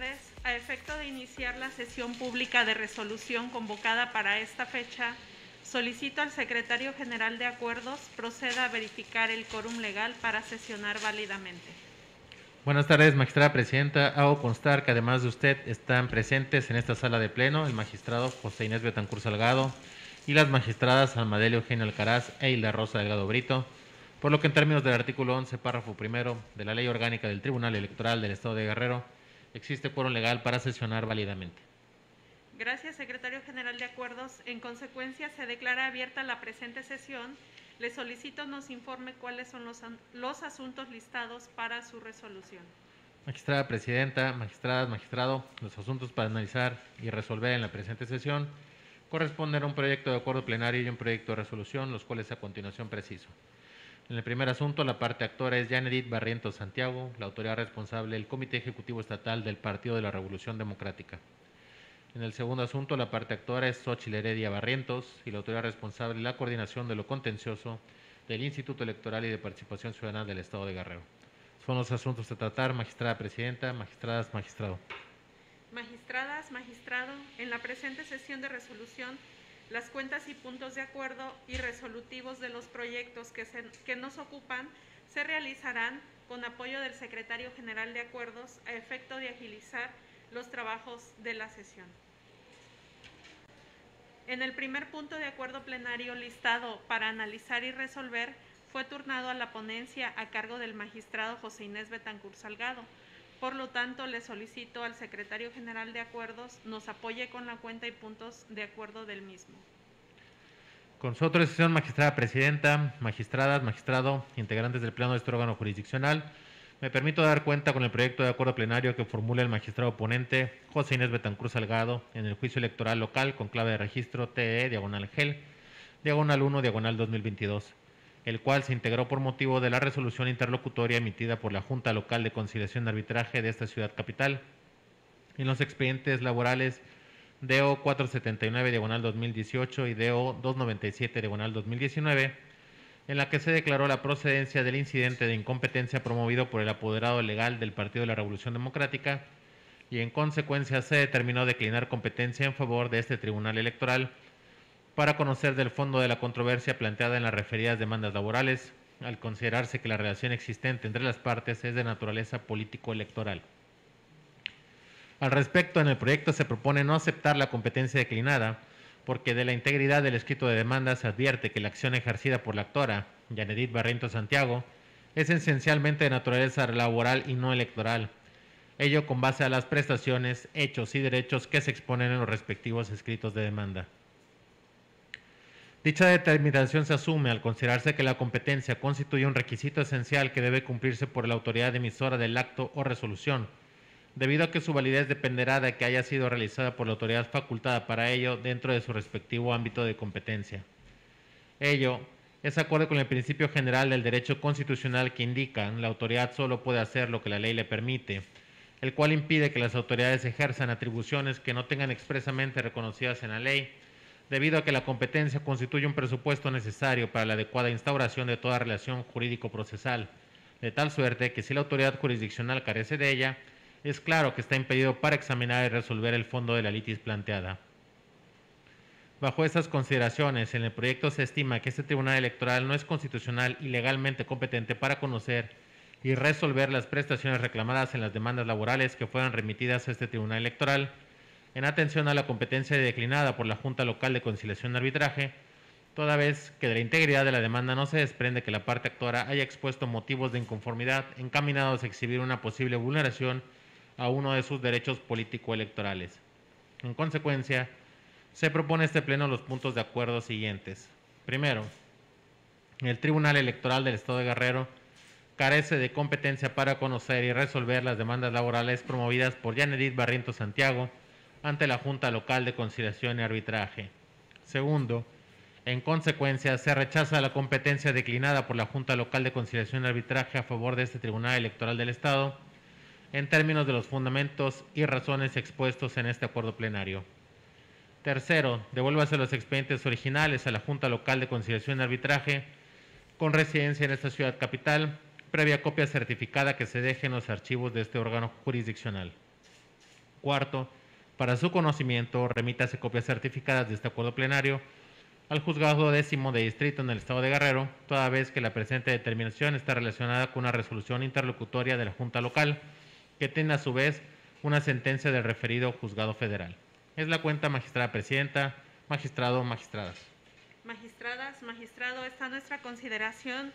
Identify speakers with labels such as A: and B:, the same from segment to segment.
A: tardes. A efecto de iniciar la sesión pública de resolución convocada para esta fecha, solicito al secretario general de Acuerdos proceda a verificar el quórum legal para sesionar válidamente.
B: Buenas tardes, magistrada presidenta. Hago constar que además de usted están presentes en esta sala de pleno el magistrado José Inés Betancur Salgado y las magistradas Almadelio Eugenio Alcaraz e Hilda Rosa Delgado Brito, por lo que en términos del artículo 11, párrafo primero de la Ley Orgánica del Tribunal Electoral del Estado de Guerrero, existe quórum legal para sesionar válidamente.
A: Gracias, secretario general de Acuerdos. En consecuencia, se declara abierta la presente sesión. Le solicito nos informe cuáles son los asuntos listados para su resolución.
B: Magistrada presidenta, magistradas, magistrado, los asuntos para analizar y resolver en la presente sesión corresponden a un proyecto de acuerdo plenario y un proyecto de resolución, los cuales a continuación preciso. En el primer asunto, la parte actora es Yanedith Barrientos Santiago, la autoridad responsable del Comité Ejecutivo Estatal del Partido de la Revolución Democrática. En el segundo asunto, la parte actora es Xóchitl Heredia Barrientos y la autoridad responsable de la coordinación de lo contencioso del Instituto Electoral y de Participación Ciudadana del Estado de Guerrero. Son los asuntos a tratar, magistrada presidenta, magistradas, magistrado.
A: Magistradas, magistrado, en la presente sesión de resolución, las cuentas y puntos de acuerdo y resolutivos de los proyectos que nos ocupan se realizarán con apoyo del secretario general de Acuerdos a efecto de agilizar los trabajos de la sesión. En el primer punto de acuerdo plenario listado para analizar y resolver, fue turnado a la ponencia a cargo del magistrado José Inés Betancur Salgado. Por lo tanto, le solicito al secretario general de Acuerdos nos apoye con la cuenta y puntos de acuerdo del mismo.
B: Con su autorización, magistrada presidenta, magistradas, magistrado, integrantes del pleno de este órgano jurisdiccional, me permito dar cuenta con el proyecto de acuerdo plenario que formula el magistrado ponente José Inés Betancur Salgado en el juicio electoral local con clave de registro TE/GEL, /1/2022, el cual se integró por motivo de la resolución interlocutoria emitida por la Junta Local de Conciliación y Arbitraje de esta ciudad capital en los expedientes laborales DO 479/2018 y DO 297/2019, en la que se declaró la procedencia del incidente de incompetencia promovido por el apoderado legal del Partido de la Revolución Democrática y en consecuencia se determinó declinar competencia en favor de este tribunal electoral para conocer del fondo de la controversia planteada en las referidas demandas laborales, al considerarse que la relación existente entre las partes es de naturaleza político-electoral. Al respecto, en el proyecto se propone no aceptar la competencia declinada, porque de la integridad del escrito de demanda se advierte que la acción ejercida por la actora, Yanedith Barrientos Santiago, es esencialmente de naturaleza laboral y no electoral, ello con base a las prestaciones, hechos y derechos que se exponen en los respectivos escritos de demanda. Dicha determinación se asume al considerarse que la competencia constituye un requisito esencial que debe cumplirse por la autoridad emisora del acto o resolución, debido a que su validez dependerá de que haya sido realizada por la autoridad facultada para ello dentro de su respectivo ámbito de competencia. Ello es acorde con el principio general del derecho constitucional que indica la autoridad solo puede hacer lo que la ley le permite, el cual impide que las autoridades ejerzan atribuciones que no tengan expresamente reconocidas en la ley, debido a que la competencia constituye un presupuesto necesario para la adecuada instauración de toda relación jurídico-procesal, de tal suerte que si la autoridad jurisdiccional carece de ella, es claro que está impedido para examinar y resolver el fondo de la litis planteada. Bajo estas consideraciones, en el proyecto se estima que este tribunal electoral no es constitucional y legalmente competente para conocer y resolver las prestaciones reclamadas en las demandas laborales que fueran remitidas a este tribunal electoral, en atención a la competencia declinada por la Junta Local de Conciliación y Arbitraje, toda vez que de la integridad de la demanda no se desprende que la parte actora haya expuesto motivos de inconformidad encaminados a exhibir una posible vulneración a uno de sus derechos político-electorales. En consecuencia, se propone este pleno los puntos de acuerdo siguientes. Primero, el Tribunal Electoral del Estado de Guerrero carece de competencia para conocer y resolver las demandas laborales promovidas por Yanedith Barrientos Santiago ante la Junta Local de Conciliación y Arbitraje. Segundo, en consecuencia, se rechaza la competencia declinada por la Junta Local de Conciliación y Arbitraje a favor de este Tribunal Electoral del Estado, en términos de los fundamentos y razones expuestos en este acuerdo plenario. Tercero, devuélvase los expedientes originales a la Junta Local de Conciliación y Arbitraje con residencia en esta ciudad capital, previa copia certificada que se deje en los archivos de este órgano jurisdiccional. Cuarto, para su conocimiento, remítase copias certificadas de este acuerdo plenario al Juzgado 10º de Distrito en el Estado de Guerrero, toda vez que la presente determinación está relacionada con una resolución interlocutoria de la Junta Local, que tiene a su vez una sentencia del referido Juzgado Federal. Es la cuenta, magistrada presidenta, magistrado, magistradas.
A: Magistradas, magistrado, está a nuestra consideración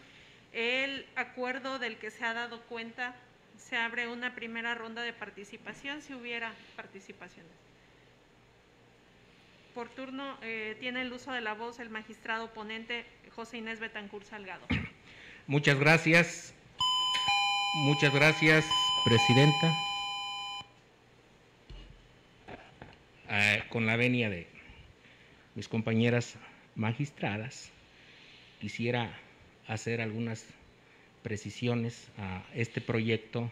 A: el acuerdo del que se ha dado cuenta. Se abre una primera ronda de participación, si hubiera participaciones. Por turno, tiene el uso de la voz el magistrado ponente José Inés Betancur Salgado.
C: Muchas gracias, presidenta. Con la venia de mis compañeras magistradas, quisiera hacer algunas precisiones a este proyecto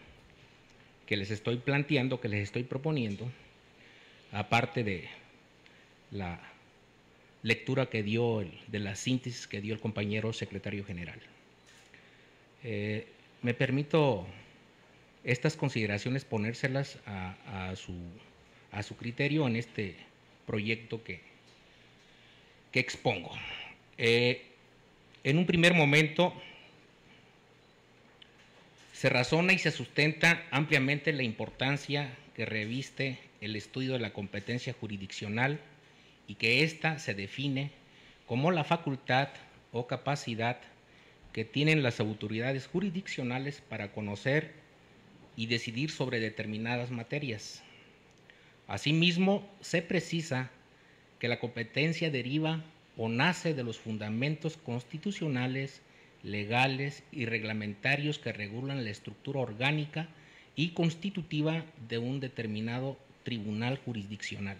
C: que les estoy planteando, que les estoy proponiendo, aparte de la lectura que dio, de la síntesis que dio el compañero secretario general. Me permito estas consideraciones ponérselas a su criterio en este proyecto que expongo. En un primer momento se razona y se sustenta ampliamente la importancia que reviste el estudio de la competencia jurisdiccional y que ésta se define como la facultad o capacidad que tienen las autoridades jurisdiccionales para conocer y decidir sobre determinadas materias. Asimismo, se precisa que la competencia deriva o nace de los fundamentos constitucionales, legales y reglamentarios que regulan la estructura orgánica y constitutiva de un determinado tribunal jurisdiccional.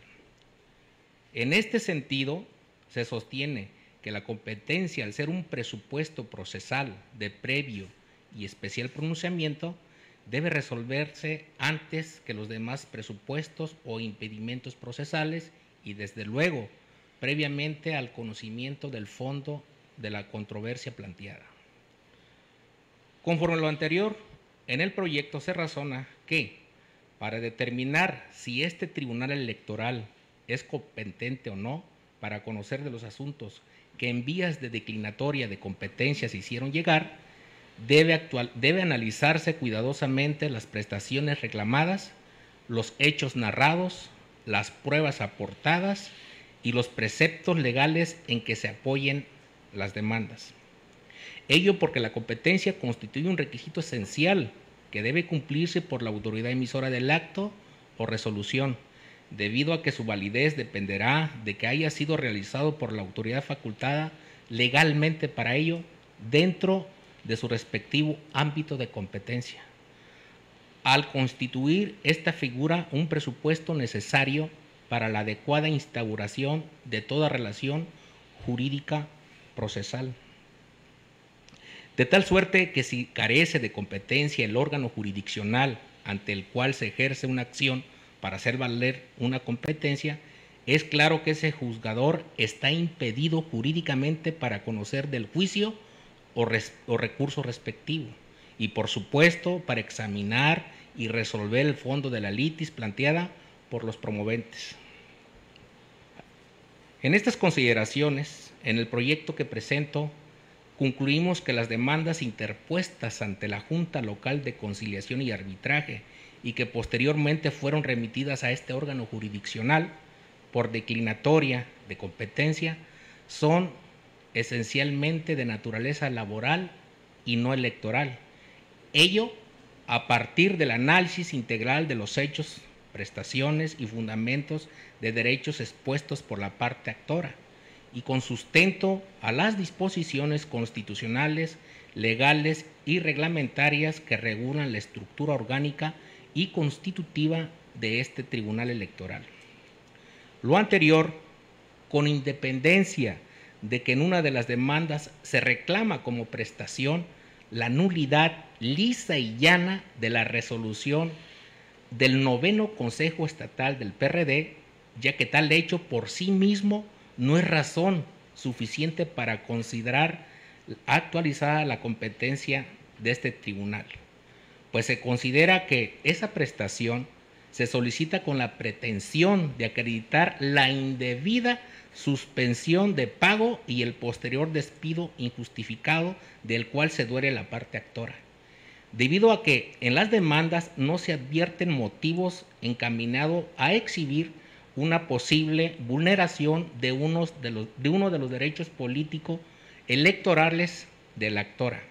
C: En este sentido, se sostiene que la competencia, al ser un presupuesto procesal de previo y especial pronunciamiento, debe resolverse antes que los demás presupuestos o impedimentos procesales y, desde luego, previamente al conocimiento del fondo de la controversia planteada. Conforme a lo anterior, en el proyecto se razona que, para determinar si este tribunal electoral es competente o no para conocer de los asuntos que en vías de declinatoria de competencia se hicieron llegar, debe analizarse cuidadosamente las prestaciones reclamadas, los hechos narrados, las pruebas aportadas y los preceptos legales en que se apoyen las demandas. Ello porque la competencia constituye un requisito esencial que debe cumplirse por la autoridad emisora del acto o resolución, debido a que su validez dependerá de que haya sido realizado por la autoridad facultada legalmente para ello dentro de su respectivo ámbito de competencia. Al constituir esta figura un presupuesto necesario para la adecuada instauración de toda relación jurídica procesal. De tal suerte que si carece de competencia el órgano jurisdiccional ante el cual se ejerce una acción para hacer valer una competencia, es claro que ese juzgador está impedido jurídicamente para conocer del juicio o recurso respectivo y, por supuesto, para examinar y resolver el fondo de la litis planteada por los promoventes. En estas consideraciones, en el proyecto que presento, concluimos que las demandas interpuestas ante la Junta Local de Conciliación y Arbitraje y que posteriormente fueron remitidas a este órgano jurisdiccional por declinatoria de competencia son esencialmente de naturaleza laboral y no electoral. Ello a partir del análisis integral de los hechos, prestaciones y fundamentos de derechos expuestos por la parte actora y con sustento a las disposiciones constitucionales, legales y reglamentarias que regulan la estructura orgánica y constitutiva de este tribunal electoral. Lo anterior, con independencia de que en una de las demandas se reclama como prestación la nulidad lisa y llana de la resolución del 9º Consejo Estatal del PRD, ya que tal hecho por sí mismo no es razón suficiente para considerar actualizada la competencia de este tribunal, pues se considera que esa prestación se solicita con la pretensión de acreditar la indebida suspensión de pago y el posterior despido injustificado del cual se duele la parte actora, debido a que en las demandas no se advierten motivos encaminados a exhibir una posible vulneración de uno de los derechos políticos electorales de la actora.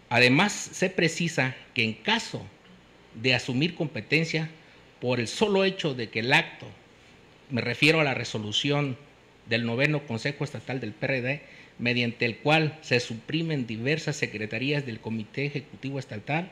C: Además, se precisa que en caso de asumir competencia por el solo hecho de que el acto, me refiero a la resolución del 9º Consejo Estatal del PRD, mediante el cual se suprimen diversas secretarías del Comité Ejecutivo Estatal,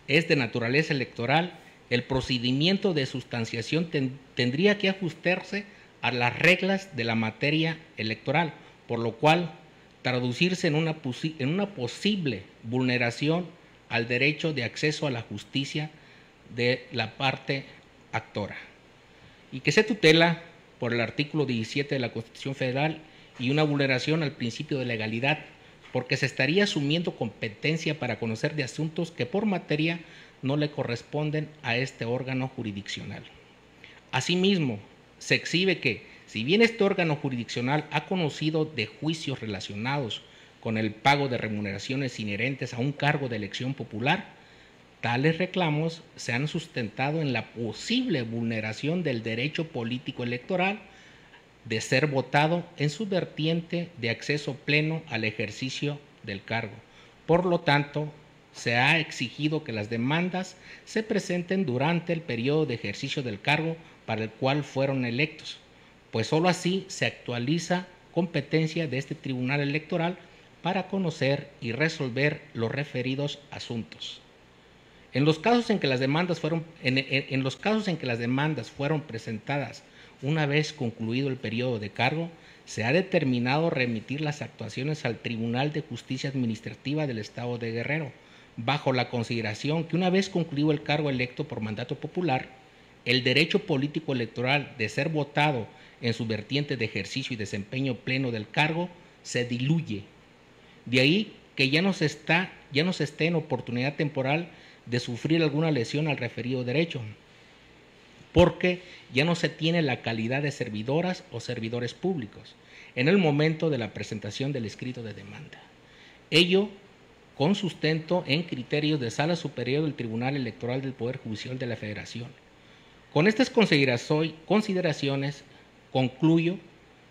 C: es de naturaleza electoral, el procedimiento de sustanciación tendría que ajustarse a las reglas de la materia electoral, por lo cual traducirse en una posible vulneración al derecho de acceso a la justicia de la parte actora, y que se tutela por el artículo 17 de la Constitución Federal y una vulneración al principio de legalidad, porque se estaría asumiendo competencia para conocer de asuntos que por materia no le corresponden a este órgano jurisdiccional. Asimismo, se exhibe que, si bien este órgano jurisdiccional ha conocido de juicios relacionados con el pago de remuneraciones inherentes a un cargo de elección popular, tales reclamos se han sustentado en la posible vulneración del derecho político electoral de ser votado en su vertiente de acceso pleno al ejercicio del cargo. Por lo tanto, se ha exigido que las demandas se presenten durante el periodo de ejercicio del cargo para el cual fueron electos, pues sólo así se actualiza competencia de este Tribunal Electoral para conocer y resolver los referidos asuntos. En los casos en que las demandas fueron presentadas una vez concluido el periodo de cargo, se ha determinado remitir las actuaciones al Tribunal de Justicia Administrativa del Estado de Guerrero, bajo la consideración que una vez concluido el cargo electo por mandato popular, el derecho político electoral de ser votado en su vertiente de ejercicio y desempeño pleno del cargo se diluye. De ahí que ya no se esté en oportunidad temporal de sufrir alguna lesión al referido derecho, porque ya no se tiene la calidad de servidoras o servidores públicos en el momento de la presentación del escrito de demanda. Ello con sustento en criterios de Sala Superior del Tribunal Electoral del Poder Judicial de la Federación. Con estas consideraciones, concluyo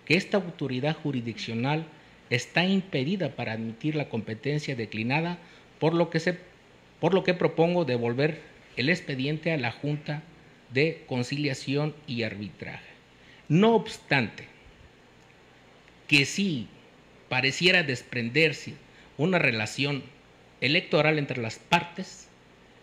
C: que esta autoridad jurisdiccional está impedida para admitir la competencia declinada, por lo que propongo devolver el expediente a la Junta de Conciliación y Arbitraje. No obstante, que si pareciera desprenderse una relación electoral entre las partes,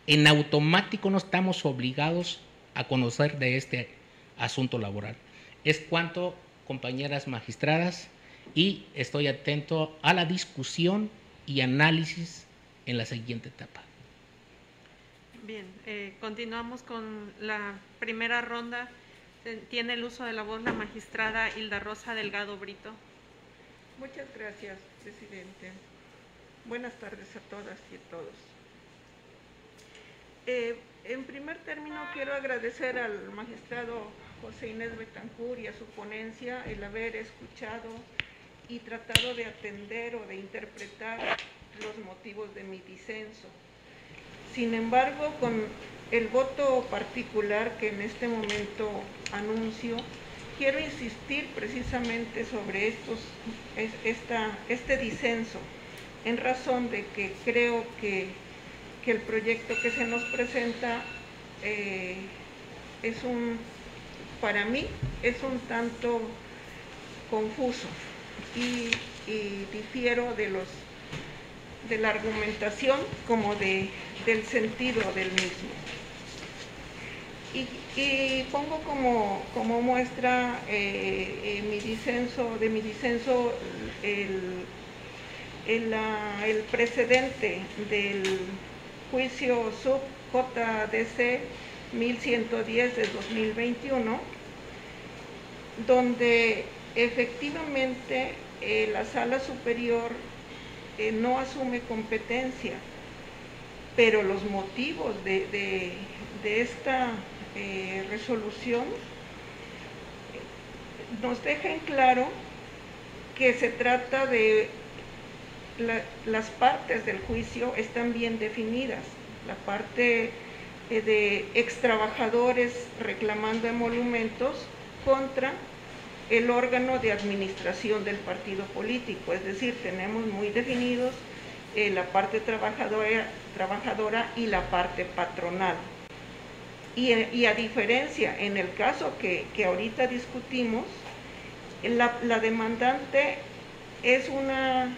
C: en automático no estamos obligados a conocer de este asunto laboral. Es cuanto, compañeras magistradas, y estoy atento a la discusión y análisis en la siguiente etapa.
A: Bien, continuamos con la primera ronda. Tiene el uso de la voz la magistrada Hilda Rosa Delgado Brito.
D: Muchas gracias, presidente. Buenas tardes a todas y a todos. En primer término, quiero agradecer al magistrado José Inés Betancur y a su ponencia el haber escuchado y tratado de atender o de interpretar los motivos de mi disenso. Sin embargo, con el voto particular que en este momento anuncio, quiero insistir precisamente sobre este disenso, en razón de que creo que el proyecto que se nos presenta para mí es un tanto confuso y difiero de la argumentación como del sentido del mismo. Y pongo como muestra de mi disenso el precedente del juicio sub JDC 1110 de 2021, donde efectivamente la Sala Superior no asume competencia, pero los motivos de esta resolución nos deja en claro que se trata de las partes del juicio están bien definidas. La parte de extrabajadores reclamando emolumentos contra el órgano de administración del partido político, es decir, tenemos muy definidos la parte trabajadora y la parte patronal. Y a diferencia, en el caso que ahorita discutimos, la demandante es una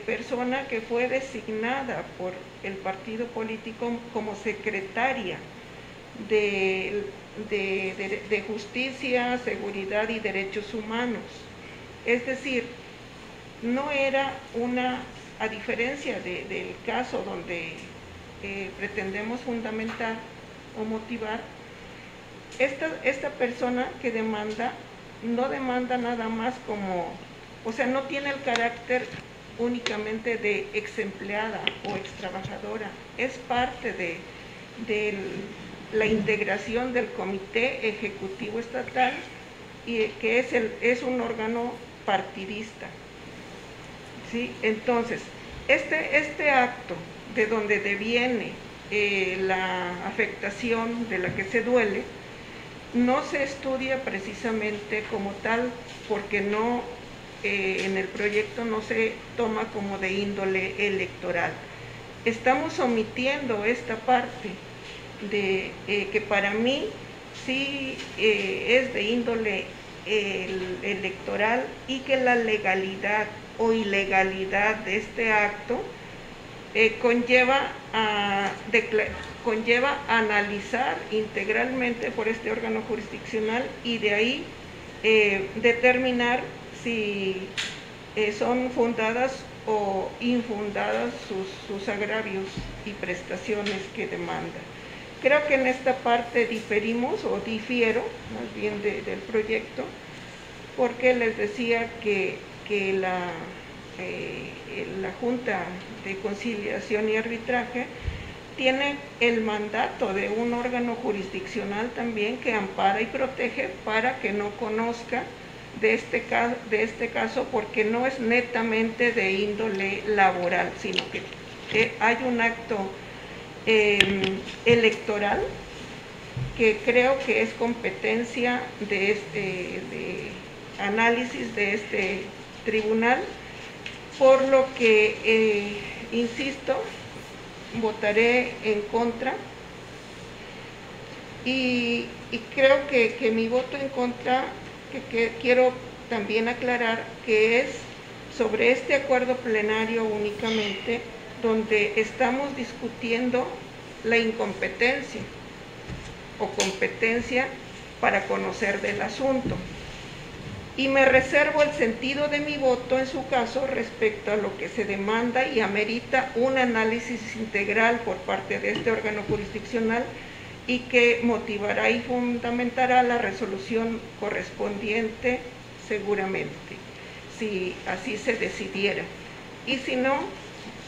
D: persona que fue designada por el partido político como secretaria de Justicia, Seguridad y Derechos Humanos. Es decir, no era a diferencia del caso donde pretendemos fundamentar o motivar, esta persona que demanda, no demanda nada más o sea, no tiene el carácter únicamente de ex empleada o ex trabajadora, es parte de la integración del Comité Ejecutivo Estatal, y que es un órgano partidista. ¿Sí? Entonces, este acto de donde deviene la afectación de la que se duele, no se estudia precisamente como tal, porque no en el proyecto no se toma como de índole electoral. Estamos omitiendo esta parte de que para mí sí es de índole electoral, y que la legalidad o ilegalidad de este acto conlleva a analizar integralmente por este órgano jurisdiccional, y de ahí determinar si son fundadas o infundadas sus agravios y prestaciones que demanda. Creo que en esta parte diferimos, o difiero más bien del proyecto, porque les decía que la Junta de Conciliación y Arbitraje tiene el mandato de un órgano jurisdiccional también que ampara y protege para que no conozca de este caso, porque no es netamente de índole laboral, sino que hay un acto electoral que creo que es competencia de análisis de este tribunal, por lo que, insisto, votaré en contra, y creo que mi voto en contra, que quiero también aclarar, que es sobre este acuerdo plenario únicamente, donde estamos discutiendo la incompetencia o competencia para conocer del asunto. Y me reservo el sentido de mi voto en su caso respecto a lo que se demanda y amerita un análisis integral por parte de este órgano jurisdiccional, y que motivará y fundamentará la resolución correspondiente seguramente, si así se decidiera. Y si no,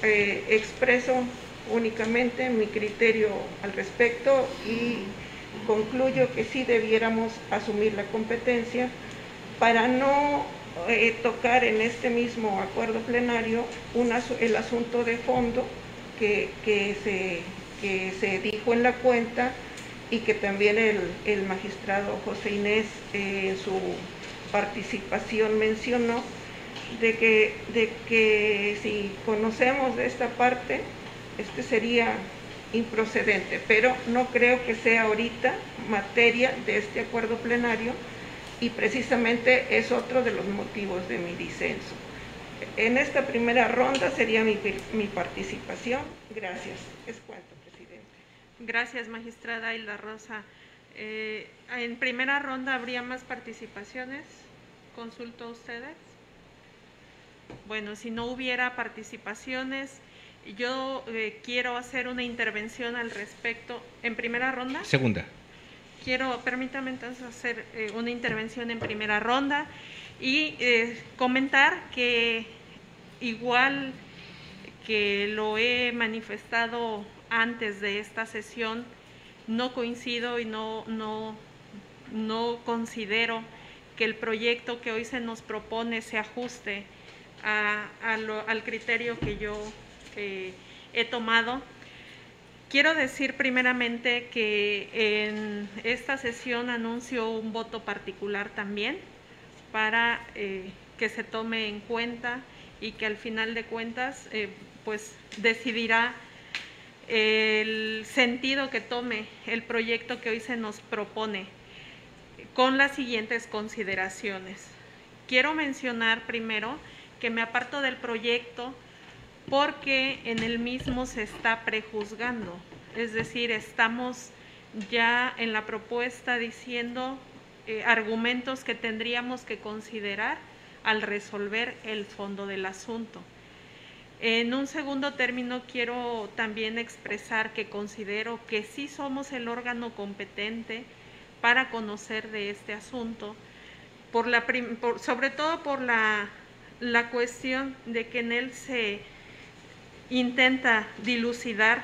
D: expreso únicamente mi criterio al respecto, y concluyo que sí debiéramos asumir la competencia para no tocar en este mismo acuerdo plenario el asunto de fondo que se dijo en la cuenta, y que también el magistrado José Inés en su participación mencionó, de que si conocemos de esta parte, sería improcedente, pero no creo que sea ahorita materia de este acuerdo plenario, y precisamente es otro de los motivos de mi disenso. En esta primera ronda sería mi participación. Gracias. Es cuanto, presidente.
A: Gracias, magistrada Hilda Rosa. En primera ronda, ¿habría más participaciones? ¿Consulto a ustedes? Bueno, si no hubiera participaciones, yo quiero hacer una intervención al respecto. ¿En primera ronda?
C: Segunda.
A: Permítame entonces hacer una intervención en primera ronda y comentar que, igual que lo he manifestado antes de esta sesión, no coincido y no considero que el proyecto que hoy se nos propone se ajuste al criterio que yo he tomado. Quiero decir primeramente que en esta sesión anuncio un voto particular también para que se tome en cuenta y que al final de cuentas pues decidirá el sentido que tome el proyecto que hoy se nos propone, con las siguientes consideraciones. Quiero mencionar primero que me aparto del proyecto porque en el mismo se está prejuzgando, es decir, estamos ya en la propuesta diciendo argumentos que tendríamos que considerar al resolver el fondo del asunto. En un segundo término, quiero también expresar que considero que sí somos el órgano competente para conocer de este asunto, sobre todo por la cuestión de que en él se intenta dilucidar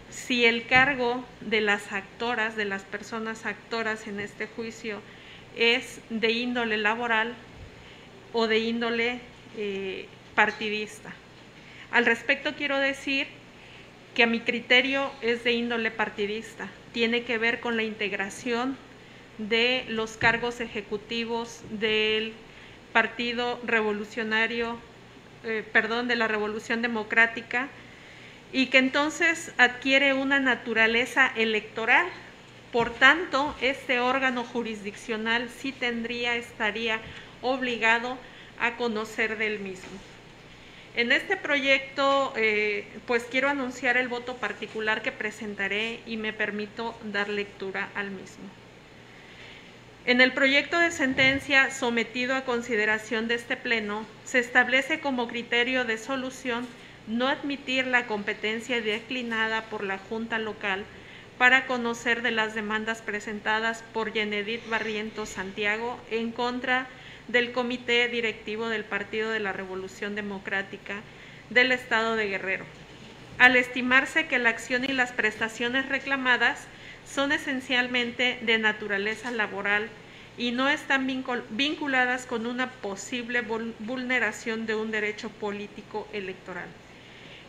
A: si el cargo de las actoras, de las personas actoras en este juicio, es de índole laboral o de índole partidista. Al respecto quiero decir que a mi criterio es de índole partidista, tiene que ver con la integración de los cargos ejecutivos del Partido Revolucionario, de la Revolución Democrática, y que entonces adquiere una naturaleza electoral. Por tanto, este órgano jurisdiccional sí estaría obligado a conocer del mismo. En este proyecto, pues quiero anunciar el voto particular que presentaré y me permito dar lectura al mismo. En el proyecto de sentencia sometido a consideración de este Pleno, se establece como criterio de solución no admitir la competencia declinada por la Junta Local para conocer de las demandas presentadas por Yenedith Barrientos Santiago en contra del Comité Directivo del Partido de la Revolución Democrática del Estado de Guerrero, al estimarse que la acción y las prestaciones reclamadas son esencialmente de naturaleza laboral y no están vinculadas con una posible vulneración de un derecho político electoral.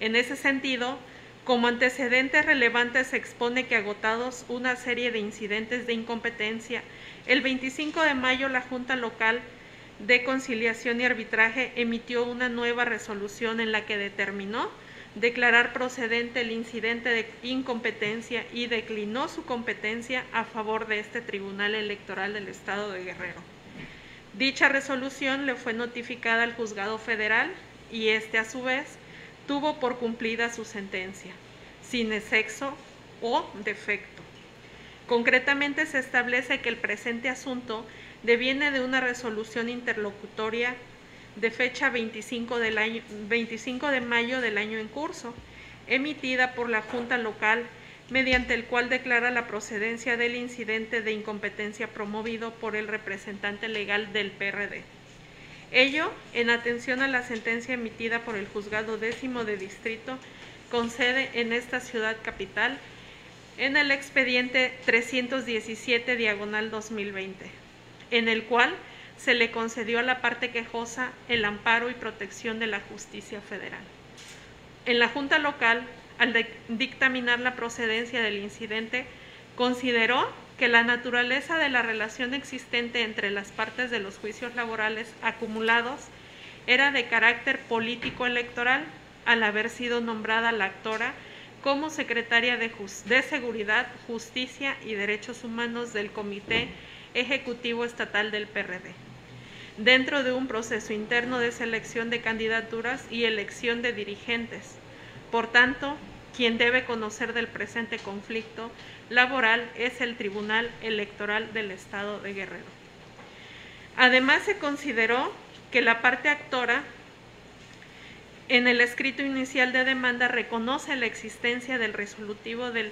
A: En ese sentido, como antecedentes relevantes se expone que agotados una serie de incidentes de incompetencia, el 25 de mayo la Junta Local de Conciliación y Arbitraje emitió una nueva resolución en la que determinó declarar procedente el incidente de incompetencia y declinó su competencia a favor de este Tribunal Electoral del Estado de Guerrero. Dicha resolución le fue notificada al Juzgado Federal y este, a su vez, tuvo por cumplida su sentencia, sin exceso o defecto. Concretamente se establece que el presente asunto deviene de una resolución interlocutoria de fecha 25 de mayo del año en curso, emitida por la Junta Local, mediante el cual declara la procedencia del incidente de incompetencia promovido por el representante legal del PRD. Ello, en atención a la sentencia emitida por el Juzgado 10º de Distrito, con sede en esta ciudad capital, en el expediente 317/2020, en el cual se le concedió a la parte quejosa el amparo y protección de la justicia federal. En la Junta Local, al dictaminar la procedencia del incidente, consideró que la naturaleza de la relación existente entre las partes de los juicios laborales acumulados era de carácter político-electoral, al haber sido nombrada la actora como secretaria de Seguridad, Justicia y Derechos Humanos del Comité Ejecutivo Estatal del PRD, dentro de un proceso interno de selección de candidaturas y elección de dirigentes. Por tanto, quien debe conocer del presente conflicto laboral es el Tribunal Electoral del Estado de Guerrero. Además, se consideró que la parte actora en el escrito inicial de demanda reconoce la existencia del resolutivo del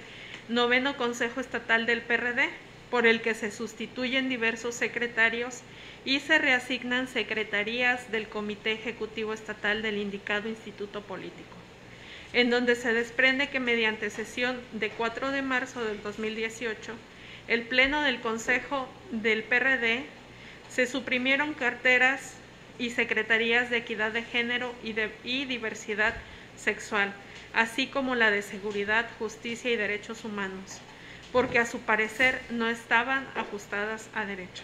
A: 9º Consejo Estatal del PRD, por el que se sustituyen diversos secretarios y se reasignan secretarías del Comité Ejecutivo Estatal del indicado instituto político. en donde se desprende que mediante sesión de 4 de marzo del 2018, el Pleno del Consejo del PRD se suprimieron carteras y secretarías de equidad de género y diversidad sexual, así como la de seguridad, justicia y derechos humanos, porque a su parecer no estaban ajustadas a derecho.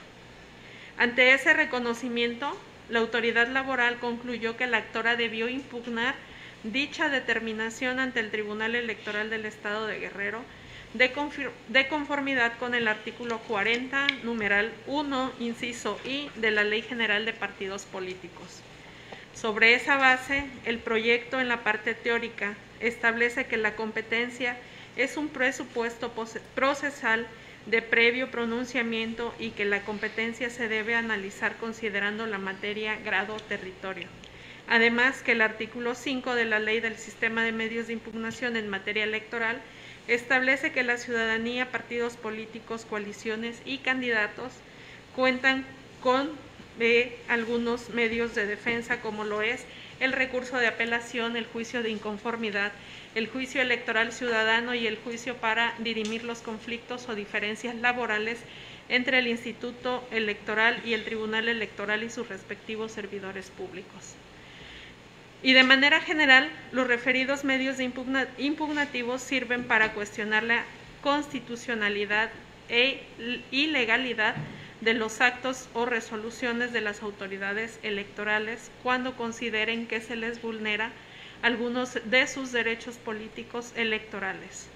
A: Ante ese reconocimiento, la autoridad laboral concluyó que la actora debió impugnar dicha determinación ante el Tribunal Electoral del Estado de Guerrero de conformidad con el artículo 40, numeral 1, inciso I de la Ley General de Partidos Políticos. Sobre esa base, el proyecto en la parte teórica establece que la competencia es un presupuesto procesal de previo pronunciamiento y que la competencia se debe analizar considerando la materia, grado, territorio. Además, que el artículo 5 de la Ley del Sistema de Medios de Impugnación en materia electoral establece que la ciudadanía, partidos políticos, coaliciones y candidatos cuentan con algunos medios de defensa, como lo es el recurso de apelación, el juicio de inconformidad, el juicio electoral ciudadano y el juicio para dirimir los conflictos o diferencias laborales entre el Instituto Electoral y el Tribunal Electoral y sus respectivos servidores públicos. Y de manera general, los referidos medios de impugnativos sirven para cuestionar la constitucionalidad y legalidad de los actos o resoluciones de las autoridades electorales cuando consideren que se les vulnera algunos de sus derechos políticos electorales,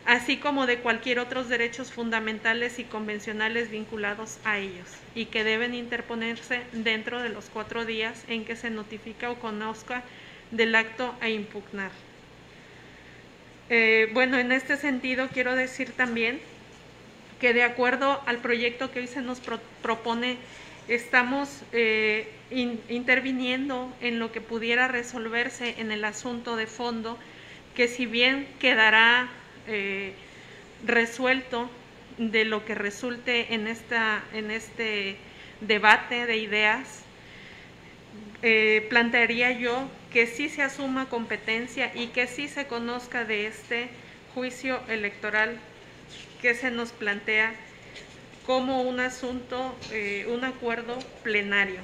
A: así como de cualquier otros derechos fundamentales y convencionales vinculados a ellos, y que deben interponerse dentro de los 4 días en que se notifica o conozca del acto a impugnar. Bueno, en este sentido quiero decir también que de acuerdo al proyecto que hoy se nos propone, estamos interviniendo en lo que pudiera resolverse en el asunto de fondo, que si bien quedará resuelto de lo que resulte en este debate de ideas, plantearía yo que sí se asuma competencia y que sí se conozca de este juicio electoral que se nos plantea como un asunto, un acuerdo plenario.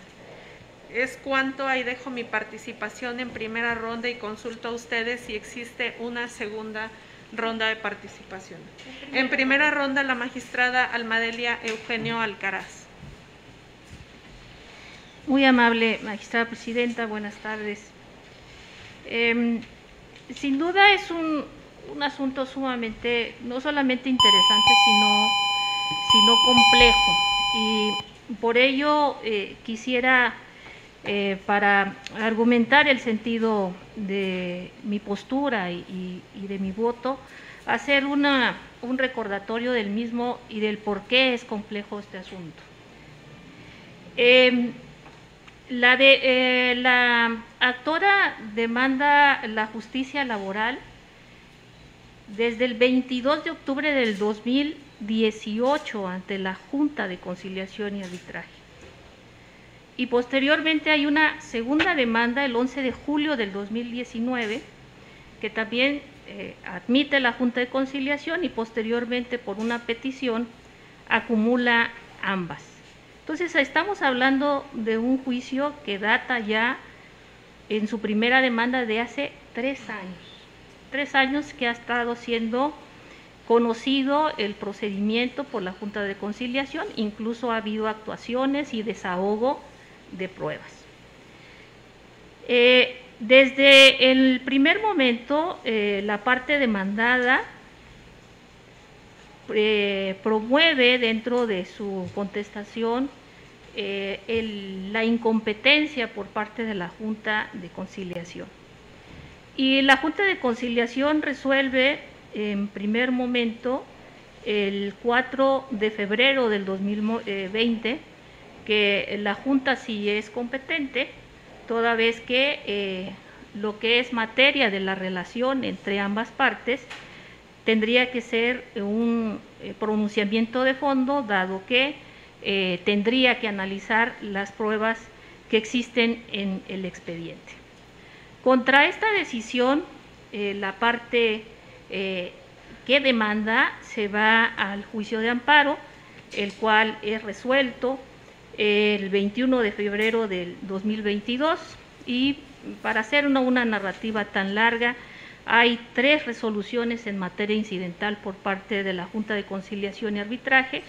A: Es cuanto, ahí dejo mi participación en primera ronda y consulto a ustedes si existe una segunda ronda de participación. En primera ronda, la magistrada Almadelia Eugenio Alcaraz.
E: Muy amable, magistrada presidenta, buenas tardes. Sin duda es un asunto sumamente, no solamente interesante, sino complejo. Y por ello quisiera, para argumentar el sentido de mi postura y de mi voto, hacer un recordatorio del mismo y del por qué es complejo este asunto. La actora demanda la justicia laboral desde el 22 de octubre del 2018 ante la Junta de Conciliación y Arbitraje. Y posteriormente hay una segunda demanda el 11 de julio del 2019 que también admite la Junta de Conciliación y posteriormente por una petición acumula ambas. Entonces estamos hablando de un juicio que data ya en su primera demanda de hace 3 años. 3 años que ha estado siendo conocido el procedimiento por la Junta de Conciliación, incluso ha habido actuaciones y desahogo de pruebas. Desde el primer momento, la parte demandada promueve dentro de su contestación la incompetencia por parte de la Junta de Conciliación. Y la Junta de Conciliación resuelve en primer momento el 4 de febrero del 2020 que la Junta sí es competente, toda vez que lo que es materia de la relación entre ambas partes tendría que ser un pronunciamiento de fondo, dado que tendría que analizar las pruebas que existen en el expediente. Contra esta decisión, la parte que demanda se va al juicio de amparo, el cual es resuelto el 21 de febrero del 2022, y para hacer una narrativa tan larga, hay 3 resoluciones en materia incidental por parte de la Junta de Conciliación y Arbitraje,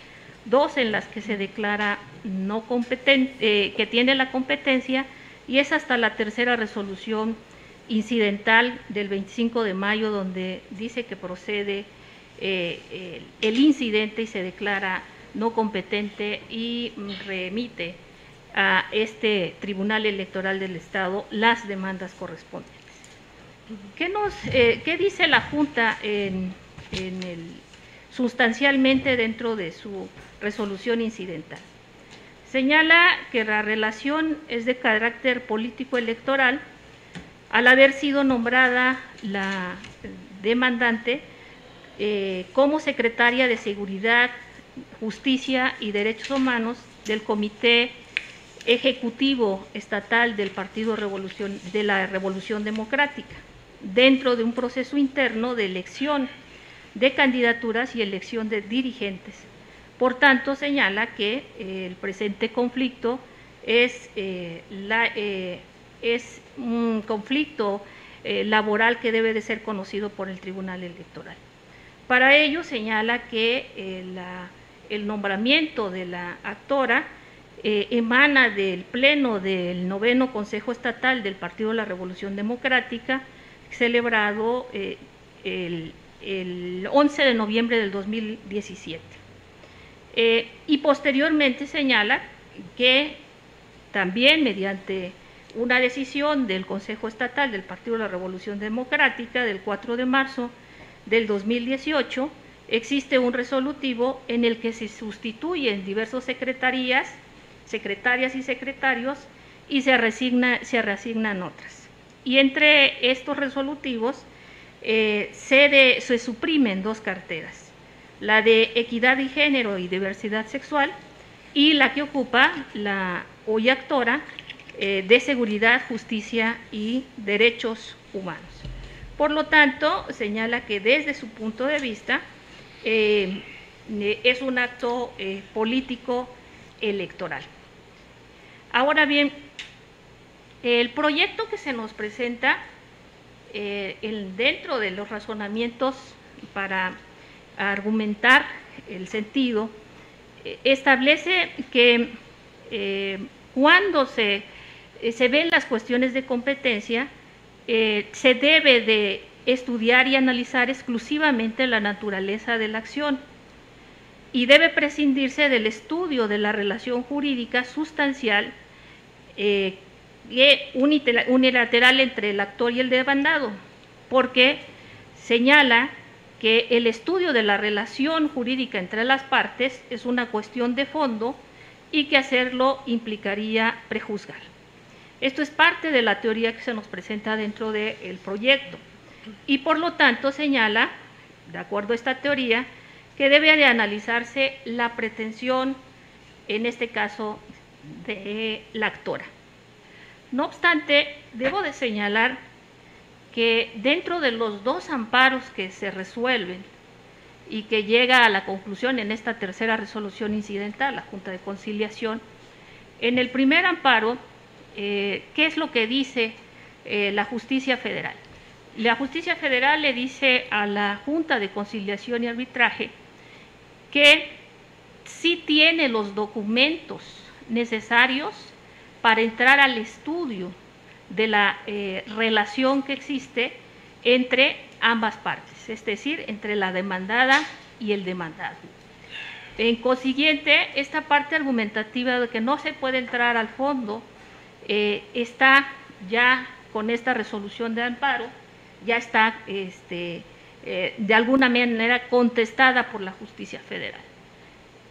E: 2 en las que se declara no competente, que tiene la competencia, y es hasta la 3ª resolución incidental del 25 de mayo, donde dice que procede el incidente y se declara no competente y remite a este Tribunal Electoral del Estado las demandas correspondientes. ¿Qué dice la Junta sustancialmente dentro de su resolución incidental? Señala que la relación es de carácter político electoral al haber sido nombrada la demandante como secretaria de Seguridad, Justicia y Derechos Humanos del Comité Ejecutivo Estatal del Partido de la Revolución Democrática, dentro de un proceso interno de elección de candidaturas y elección de dirigentes. Por tanto, señala que el presente conflicto es un conflicto laboral que debe de ser conocido por el Tribunal Electoral. Para ello señala que el nombramiento de la actora emana del Pleno del 9º Consejo Estatal del Partido de la Revolución Democrática, celebrado el 11 de noviembre del 2017. Y posteriormente señala que también mediante una decisión del Consejo Estatal del Partido de la Revolución Democrática del 4 de marzo del 2018, existe un resolutivo en el que se sustituyen diversas secretarias y secretarios y se reasignan otras. Y entre estos resolutivos se suprimen 2 carteras, la de Equidad y Género y Diversidad Sexual y la que ocupa la hoy actora de Seguridad, Justicia y Derechos Humanos. Por lo tanto, señala que desde su punto de vista es un acto político electoral. Ahora bien, el proyecto que se nos presenta dentro de los razonamientos para argumentar el sentido, establece que cuando se ven las cuestiones de competencia, se debe de estudiar y analizar exclusivamente la naturaleza de la acción y debe prescindirse del estudio de la relación jurídica sustancial unilateral entre el actor y el demandado, porque señala que el estudio de la relación jurídica entre las partes es una cuestión de fondo y que hacerlo implicaría prejuzgar. Esto es parte de la teoría que se nos presenta dentro del proyecto y por lo tanto señala, de acuerdo a esta teoría, que debe de analizarse la pretensión, en este caso, de la actora. No obstante, debo de señalar que dentro de los 2 amparos que se resuelven y que llega a la conclusión en esta 3ª resolución incidental, la Junta de Conciliación, en el primer amparo, ¿qué es lo que dice la Justicia Federal? La Justicia Federal le dice a la Junta de Conciliación y Arbitraje que sí tiene los documentos necesarios para entrar al estudio de la relación que existe entre ambas partes, es decir, entre la demandada y el demandado. En consiguiente, esta parte argumentativa de que no se puede entrar al fondo está ya con esta resolución de amparo, ya está de alguna manera contestada por la Justicia Federal.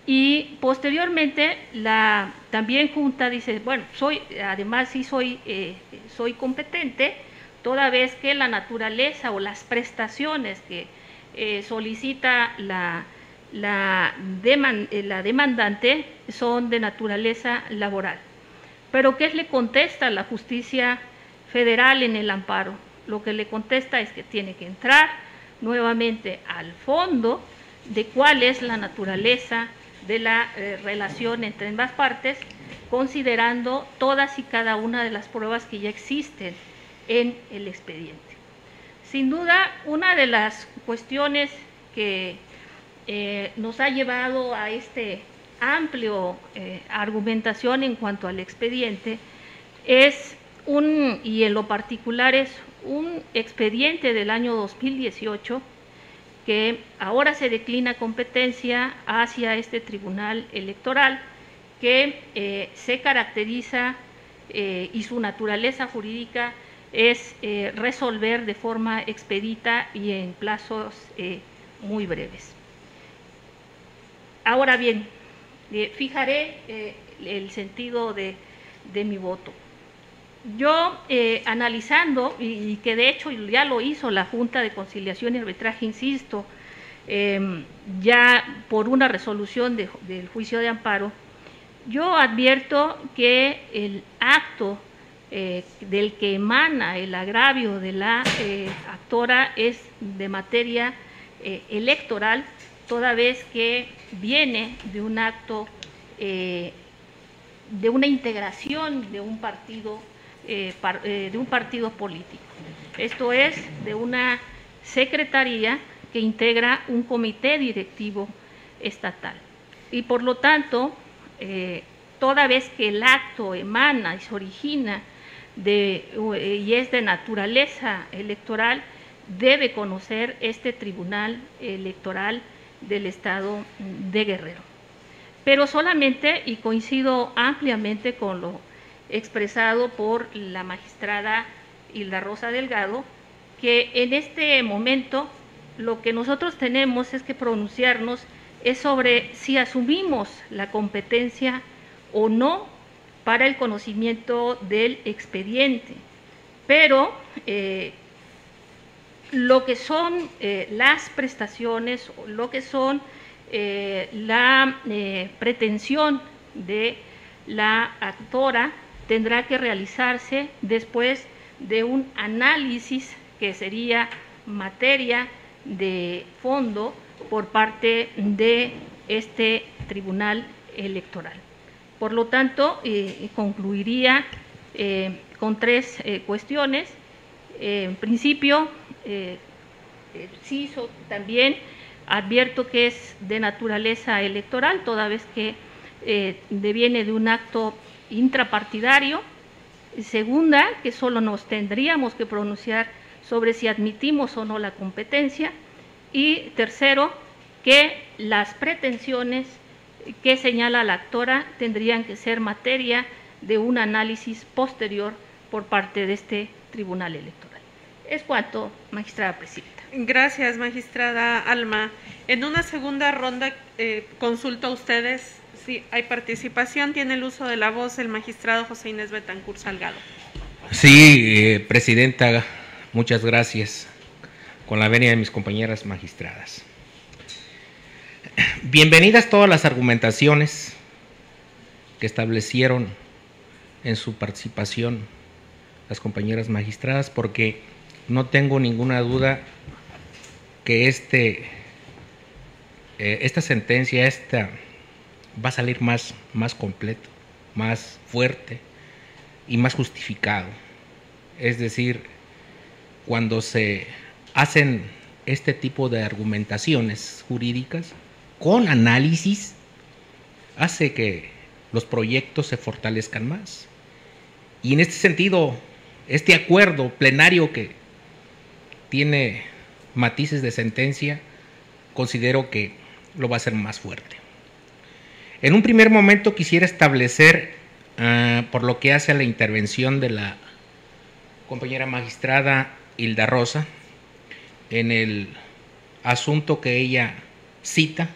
E: Y posteriormente la también Junta dice, bueno, además sí soy competente, toda vez que la naturaleza o las prestaciones que solicita la demandante son de naturaleza laboral. Pero ¿qué le contesta la Justicia federal en el amparo. Lo que le contesta es que tiene que entrar nuevamente al fondo de cuál es la naturaleza de la relación entre ambas partes, considerando todas y cada una de las pruebas que ya existen en el expediente. Sin duda, una de las cuestiones que nos ha llevado a este amplio argumentación en cuanto al expediente es y en lo particular es un expediente del año 2018 que ahora se declina competencia hacia este tribunal electoral que se caracteriza y su naturaleza jurídica es resolver de forma expedita y en plazos muy breves. Ahora bien, fijaré el sentido de mi voto. Yo, analizando, y que de hecho ya lo hizo la Junta de Conciliación y Arbitraje, insisto, ya por una resolución del juicio de amparo, yo advierto que el acto del que emana el agravio de la actora es de materia electoral, toda vez que viene de un acto, de una integración de un partido político. Esto es, de una secretaría que integra un comité directivo estatal. Y por lo tanto, toda vez que el acto emana y se origina y es de naturaleza electoral, debe conocer este Tribunal Electoral del Estado de Guerrero. Pero solamente, y coincido ampliamente con lo expresado por la magistrada Hilda Rosa Delgado, que en este momento lo que nosotros tenemos es que pronunciarnos es sobre si asumimos la competencia o no para el conocimiento del expediente. Pero lo que son las prestaciones, lo que son la pretensión de la actora, tendrá que realizarse después de un análisis que sería materia de fondo por parte de este Tribunal Electoral. Por lo tanto, concluiría con tres cuestiones. En principio, también advierto que es de naturaleza electoral, toda vez que deviene de un acto intrapartidario. Segunda, que solo nos tendríamos que pronunciar sobre si admitimos o no la competencia. Y tercero, que las pretensiones que señala la actora tendrían que ser materia de un análisis posterior por parte de este Tribunal Electoral. Es cuanto, magistrada presidenta.
A: Gracias, magistrada Alma. En una segunda ronda consulto a ustedes si hay participación. Tiene el uso de la voz el magistrado José Inés Betancur Salgado.
C: Sí, presidenta, muchas gracias. Con la venia de mis compañeras magistradas. Bienvenidas todas las argumentaciones que establecieron en su participación las compañeras magistradas, porque no tengo ninguna duda que esta sentencia va a salir más completo, más fuerte y más justificado. Es decir, cuando se hacen este tipo de argumentaciones jurídicas con análisis, hace que los proyectos se fortalezcan más. Y en este sentido, este acuerdo plenario que tiene matices de sentencia, considero que lo va a hacer más fuerte. En un primer momento quisiera establecer, por lo que hace a la intervención de la compañera magistrada Hilda Rosa, en el asunto que ella cita,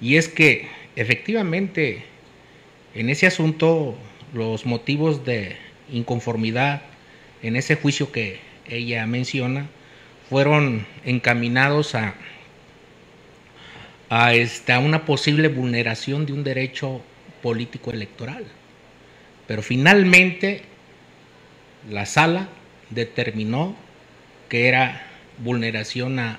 C: y es que efectivamente en ese asunto los motivos de inconformidad en ese juicio que ella menciona fueron encaminados a una posible vulneración de un derecho político electoral. Pero finalmente la sala determinó que era vulneración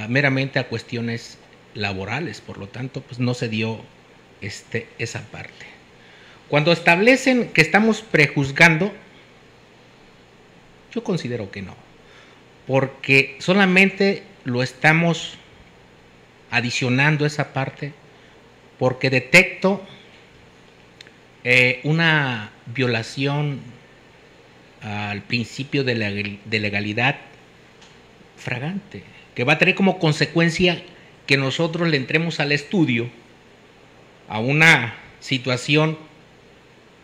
C: meramente a cuestiones laborales, por lo tanto, pues no se dio esa parte. Cuando establecen que estamos prejuzgando, yo considero que no, porque solamente lo estamos adicionando esa parte porque detecto una violación al principio de legalidad fragante, que va a tener como consecuencia que nosotros le entremos al estudio a una situación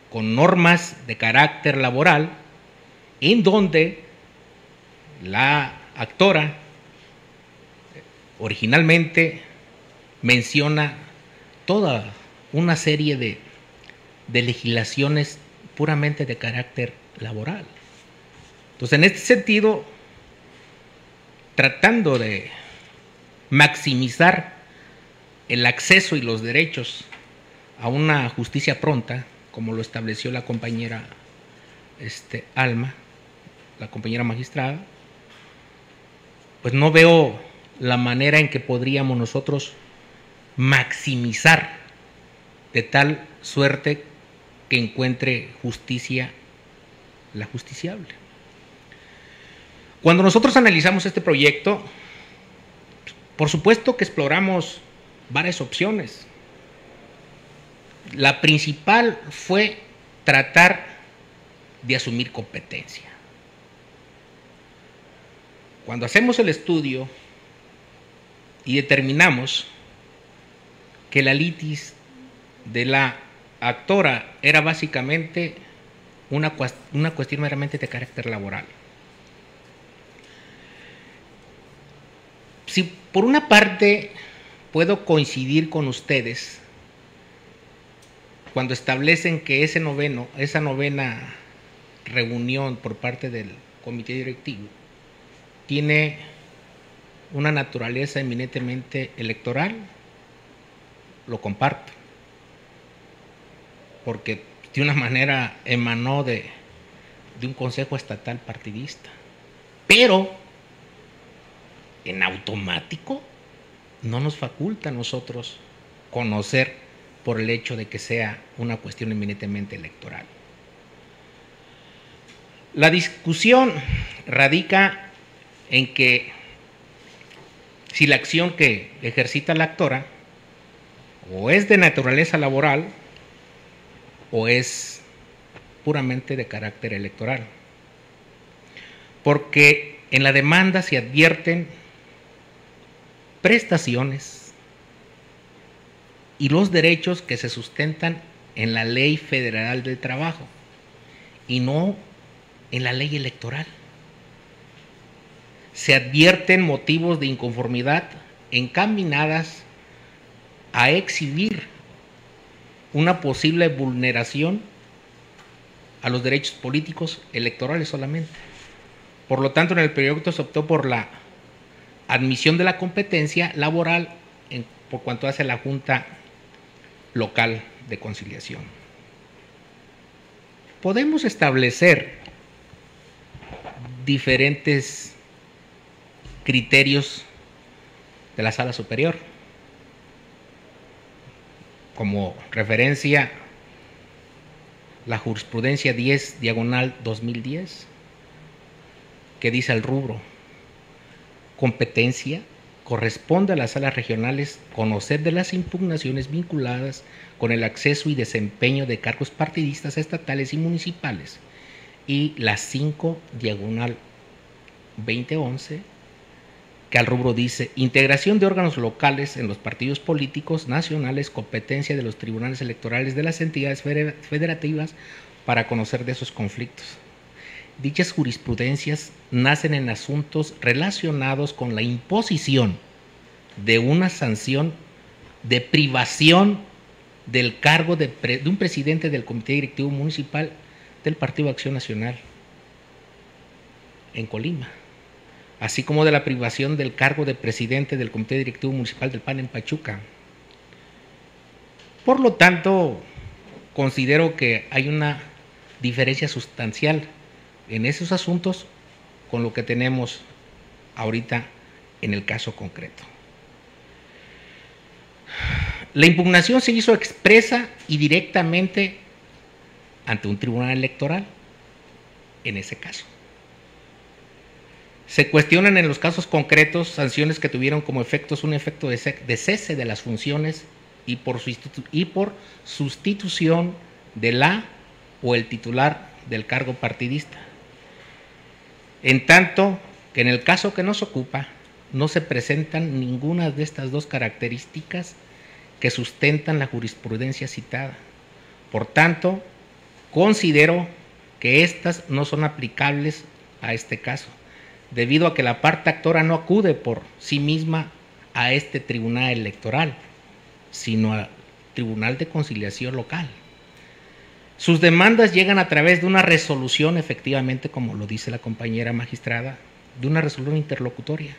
C: con normas de carácter laboral en donde la actora originalmente menciona toda una serie de legislaciones puramente de carácter laboral. Entonces, en este sentido, tratando de maximizar el acceso y los derechos a una justicia pronta, como lo estableció la compañera Alma, la compañera magistrada, pues no veo la manera en que podríamos nosotros maximizar de tal suerte que encuentre justicia la justiciable. Cuando nosotros analizamos este proyecto, por supuesto que exploramos varias opciones. La principal fue tratar de asumir competencia. Cuando hacemos el estudio y determinamos que la litis de la actora era básicamente una cuestión meramente de carácter laboral. Si por una parte puedo coincidir con ustedes cuando establecen que esa novena reunión por parte del comité directivo tiene una naturaleza eminentemente electoral, lo comparto, porque de una manera emanó de un consejo estatal partidista, pero en automático no nos faculta a nosotros conocer por el hecho de que sea una cuestión eminentemente electoral. La discusión radica en que si la acción que ejercita la actora o es de naturaleza laboral o es puramente de carácter electoral. Porque en la demanda se advierten prestaciones y los derechos que se sustentan en la Ley Federal del Trabajo y no en la ley electoral. Se advierten motivos de inconformidad encaminadas a exhibir una posible vulneración a los derechos políticos electorales solamente. Por lo tanto, en el proyecto se optó por la admisión de la competencia laboral por cuanto hace la Junta Local de Conciliación. Podemos establecer diferentes criterios de la Sala Superior, como referencia la jurisprudencia 10/2010, que dice al rubro: competencia corresponde a las salas regionales conocer de las impugnaciones vinculadas con el acceso y desempeño de cargos partidistas estatales y municipales, y la 5/2011, que al rubro dice integración de órganos locales en los partidos políticos nacionales, competencia de los tribunales electorales de las entidades federativas para conocer de esos conflictos. Dichas jurisprudencias nacen en asuntos relacionados con la imposición de una sanción de privación del cargo de un presidente del Comité Directivo Municipal del Partido Acción Nacional en Colima, así como de la privación del cargo de presidente del Comité Directivo Municipal del PAN en Pachuca. Por lo tanto, considero que hay una diferencia sustancial en esos asuntos con lo que tenemos ahorita en el caso concreto. La impugnación se hizo expresa y directamente ante un tribunal electoral, en ese caso. Se cuestionan en los casos concretos sanciones que tuvieron como efectos un efecto de cese de las funciones y por sustitución de la o el titular del cargo partidista. En tanto que en el caso que nos ocupa no se presentan ninguna de estas dos características que sustentan la jurisprudencia citada. Por tanto, considero que estas no son aplicables a este caso, debido a que la parte actora no acude por sí misma a este tribunal electoral, sino al Tribunal de Conciliación Local. Sus demandas llegan a través de una resolución, efectivamente, como lo dice la compañera magistrada, de una resolución interlocutoria,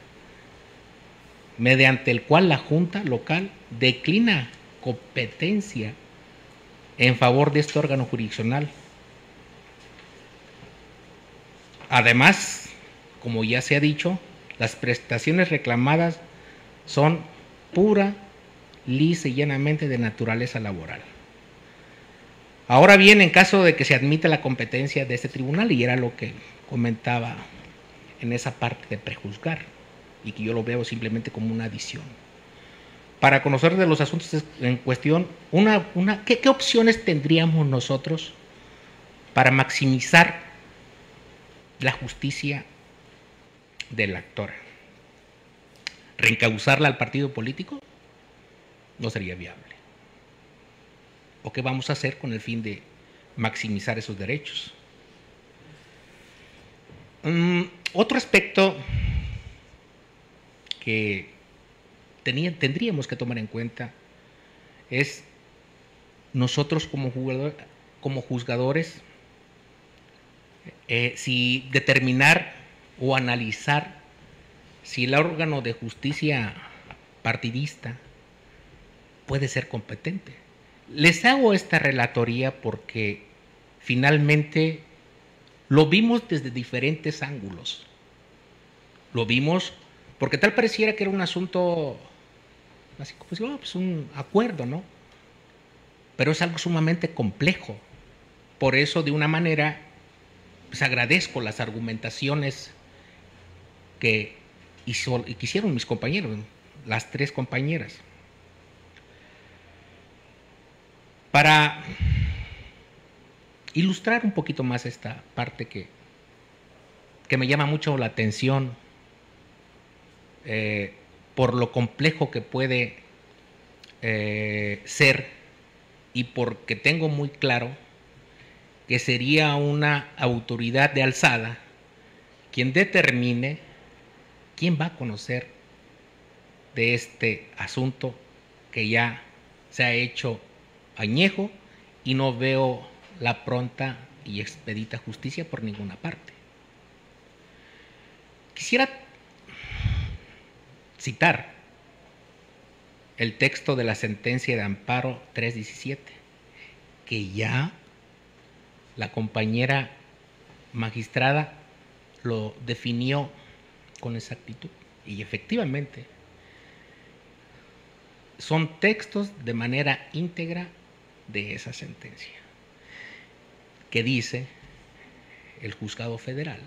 C: mediante el cual la Junta Local declina competencia en favor de este órgano jurisdiccional. Además, como ya se ha dicho, las prestaciones reclamadas son pura, lisa y llanamente de naturaleza laboral. Ahora bien, en caso de que se admita la competencia de este tribunal, y era lo que comentaba en esa parte de prejuzgar, y que yo lo veo simplemente como una adición, para conocer de los asuntos en cuestión, ¿qué opciones tendríamos nosotros para maximizar la justicia del actor? ¿Reencauzarla al partido político? No sería viable. ¿O qué vamos a hacer con el fin de maximizar esos derechos? Otro aspecto que tendríamos que tomar en cuenta es nosotros como juzgadores, si determinar o analizar si el órgano de justicia partidista puede ser competente. Les hago esta relatoría porque finalmente lo vimos desde diferentes ángulos. Lo vimos porque tal pareciera que era un asunto, así como pues un acuerdo, ¿no? Pero es algo sumamente complejo. Por eso, de una manera, pues agradezco las argumentaciones que hicieron mis compañeros, las tres compañeras. Para ilustrar un poquito más esta parte que me llama mucho la atención por lo complejo que puede ser, y porque tengo muy claro que sería una autoridad de alzada quien determine quién va a conocer de este asunto que ya se ha hecho añejo y no veo la pronta y expedita justicia por ninguna parte. Quisiera citar el texto de la sentencia de amparo 317, que ya la compañera magistrada lo definió con exactitud, y efectivamente son textos de manera íntegra de esa sentencia, que dice el juzgado federal: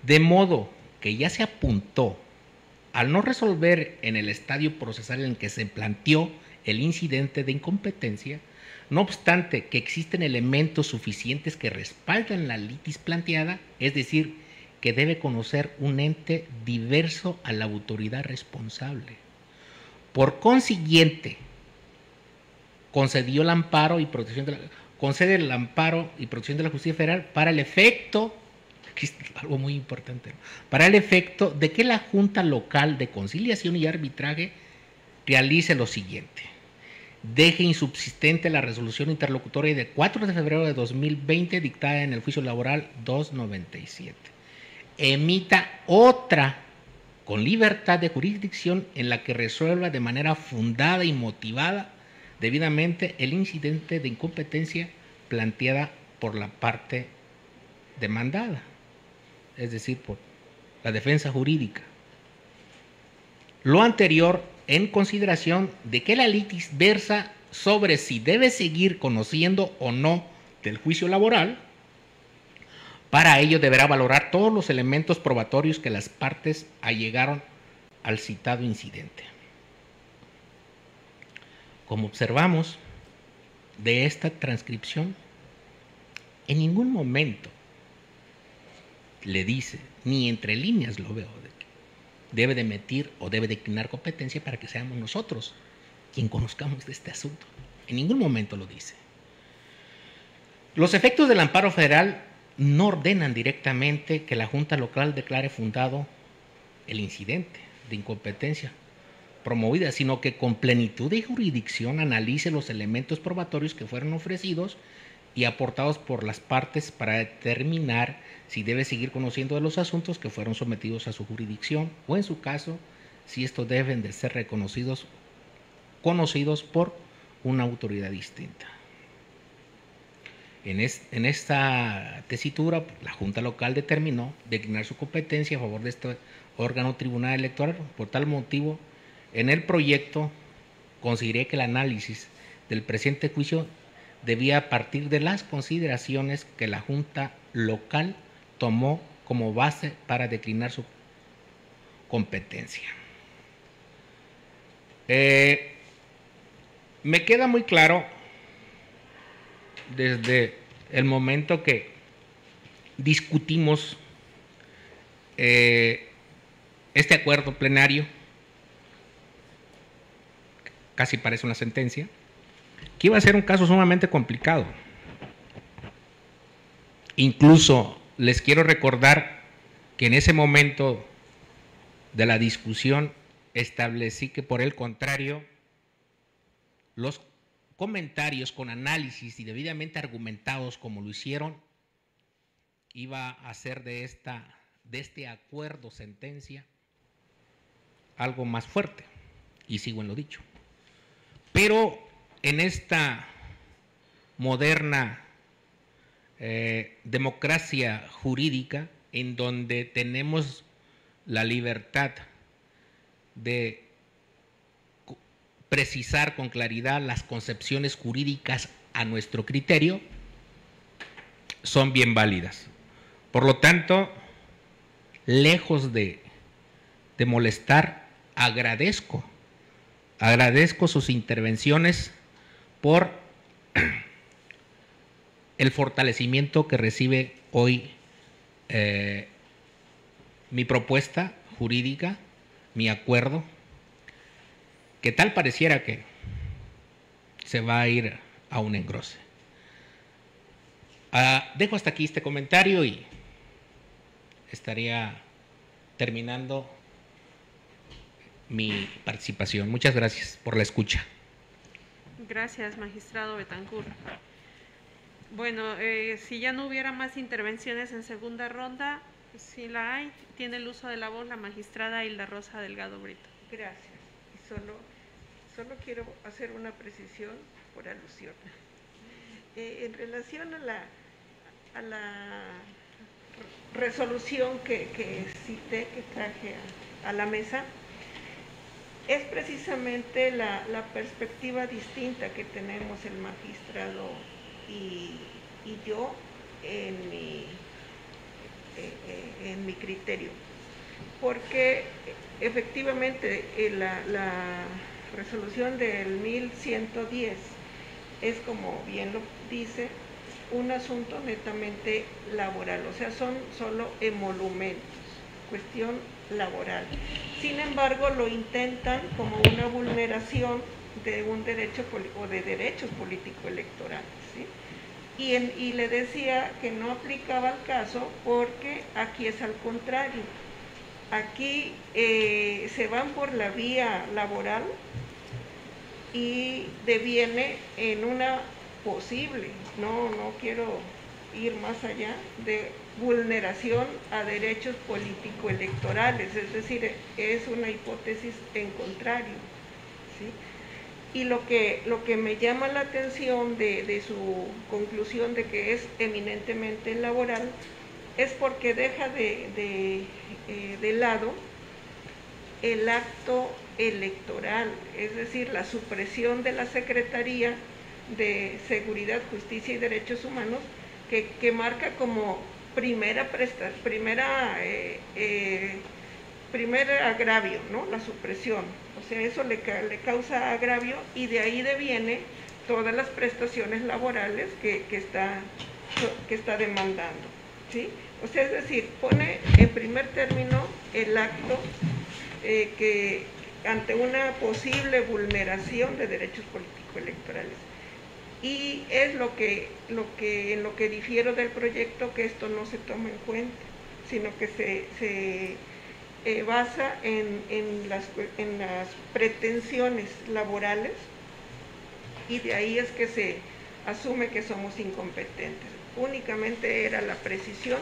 C: de modo que ya se apuntó, al no resolver en el estadio procesal en que se planteó el incidente de incompetencia, no obstante que existen elementos suficientes que respaldan la litis planteada, es decir, que debe conocer un ente diverso a la autoridad responsable. Por consiguiente, concede el amparo y protección de la justicia federal para el efecto, aquí es algo muy importante, para el efecto de que la Junta Local de Conciliación y Arbitraje realice lo siguiente: deje insubsistente la resolución interlocutoria de 4 de febrero de 2020 dictada en el juicio laboral 297. Emita otra con libertad de jurisdicción en la que resuelva de manera fundada y motivada debidamente el incidente de incompetencia planteada por la parte demandada, es decir, por la defensa jurídica. Lo anterior en consideración de que la litis versa sobre si debe seguir conociendo o no del juicio laboral. Para ello deberá valorar todos los elementos probatorios que las partes allegaron al citado incidente. Como observamos de esta transcripción, en ningún momento le dice, ni entre líneas lo veo, de que debe de emitir o debe declinar competencia para que seamos nosotros quien conozcamos de este asunto. En ningún momento lo dice. Los efectos del amparo federal no ordenan directamente que la Junta Local declare fundado el incidente de incompetencia promovida, sino que con plenitud de jurisdicción analice los elementos probatorios que fueron ofrecidos y aportados por las partes para determinar si debe seguir conociendo de los asuntos que fueron sometidos a su jurisdicción o, en su caso, si estos deben de ser conocidos por una autoridad distinta. En esta tesitura, la Junta Local determinó declinar su competencia a favor de este órgano tribunal electoral. Por tal motivo, en el proyecto consideré que el análisis del presente juicio debía partir de las consideraciones que la Junta Local tomó como base para declinar su competencia. Me queda muy claro desde el momento que discutimos este acuerdo plenario, casi parece una sentencia, que iba a ser un caso sumamente complicado. Incluso les quiero recordar que en ese momento de la discusión establecí que, por el contrario, los comentarios con análisis y debidamente argumentados como lo hicieron, iba a hacer de este acuerdo sentencia algo más fuerte, y sigo en lo dicho. Pero en esta moderna democracia jurídica, en donde tenemos la libertad de precisar con claridad las concepciones jurídicas a nuestro criterio, son bien válidas. Por lo tanto, lejos de molestar, agradezco sus intervenciones por el fortalecimiento que recibe hoy mi propuesta jurídica, mi acuerdo, que tal pareciera que se va a ir a un engrose. Dejo hasta aquí este comentario y estaría terminando mi participación. Muchas gracias por la escucha.
A: Gracias, magistrado Betancourt. Bueno, si ya no hubiera más intervenciones en segunda ronda, si la hay, tiene el uso de la voz la magistrada Hilda Rosa Delgado Brito.
D: Gracias. Y solo quiero hacer una precisión por alusión. En relación a la resolución que cité, que traje a la mesa, es precisamente la perspectiva distinta que tenemos el magistrado y yo en mi criterio, porque efectivamente la resolución del 1110 es, como bien lo dice, un asunto netamente laboral, o sea, son solo emolumentos, cuestión laboral. Sin embargo, lo intentan como una vulneración de un derecho o de derechos político-electorales, ¿sí? Y le decía que no aplicaba el caso porque aquí es al contrario. Aquí se van por la vía laboral y deviene en una posible, no quiero ir más allá, de vulneración a derechos político-electorales, es decir, es una hipótesis en contrario, ¿sí? Y lo que me llama la atención de su conclusión de que es eminentemente laboral es porque deja de lado el acto electoral, es decir, la supresión de la Secretaría de Seguridad, Justicia y Derechos Humanos, que marca como primer agravio, ¿no? La supresión. O sea, eso le causa agravio y de ahí deviene todas las prestaciones laborales que está demandando, ¿sí? O sea, es decir, pone en primer término el acto que ante una posible vulneración de derechos político-electorales. Y es en lo que difiero del proyecto, que esto no se toma en cuenta, sino que se basa en las pretensiones laborales, y de ahí es que se asume que somos incompetentes. Únicamente era la precisión.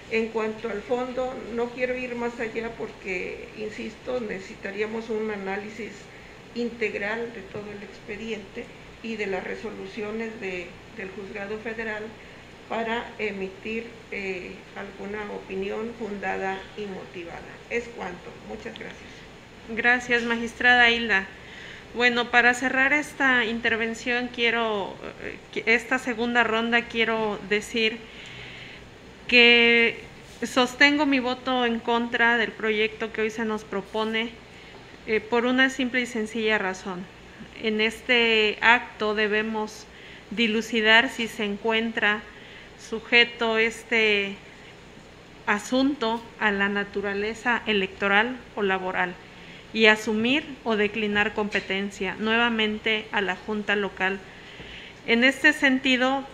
D: En cuanto al fondo, no quiero ir más allá porque, insisto, necesitaríamos un análisis integral de todo el expediente y de las resoluciones del Juzgado Federal para emitir alguna opinión fundada y motivada. Es cuanto. Muchas gracias.
A: Gracias, magistrada Hilda. Bueno, para cerrar esta intervención, esta segunda ronda, quiero decir que sostengo mi voto en contra del proyecto que hoy se nos propone por una simple y sencilla razón. En este acto debemos dilucidar si se encuentra sujeto este asunto a la naturaleza electoral o laboral y asumir o declinar competencia nuevamente a la Junta Local. En este sentido,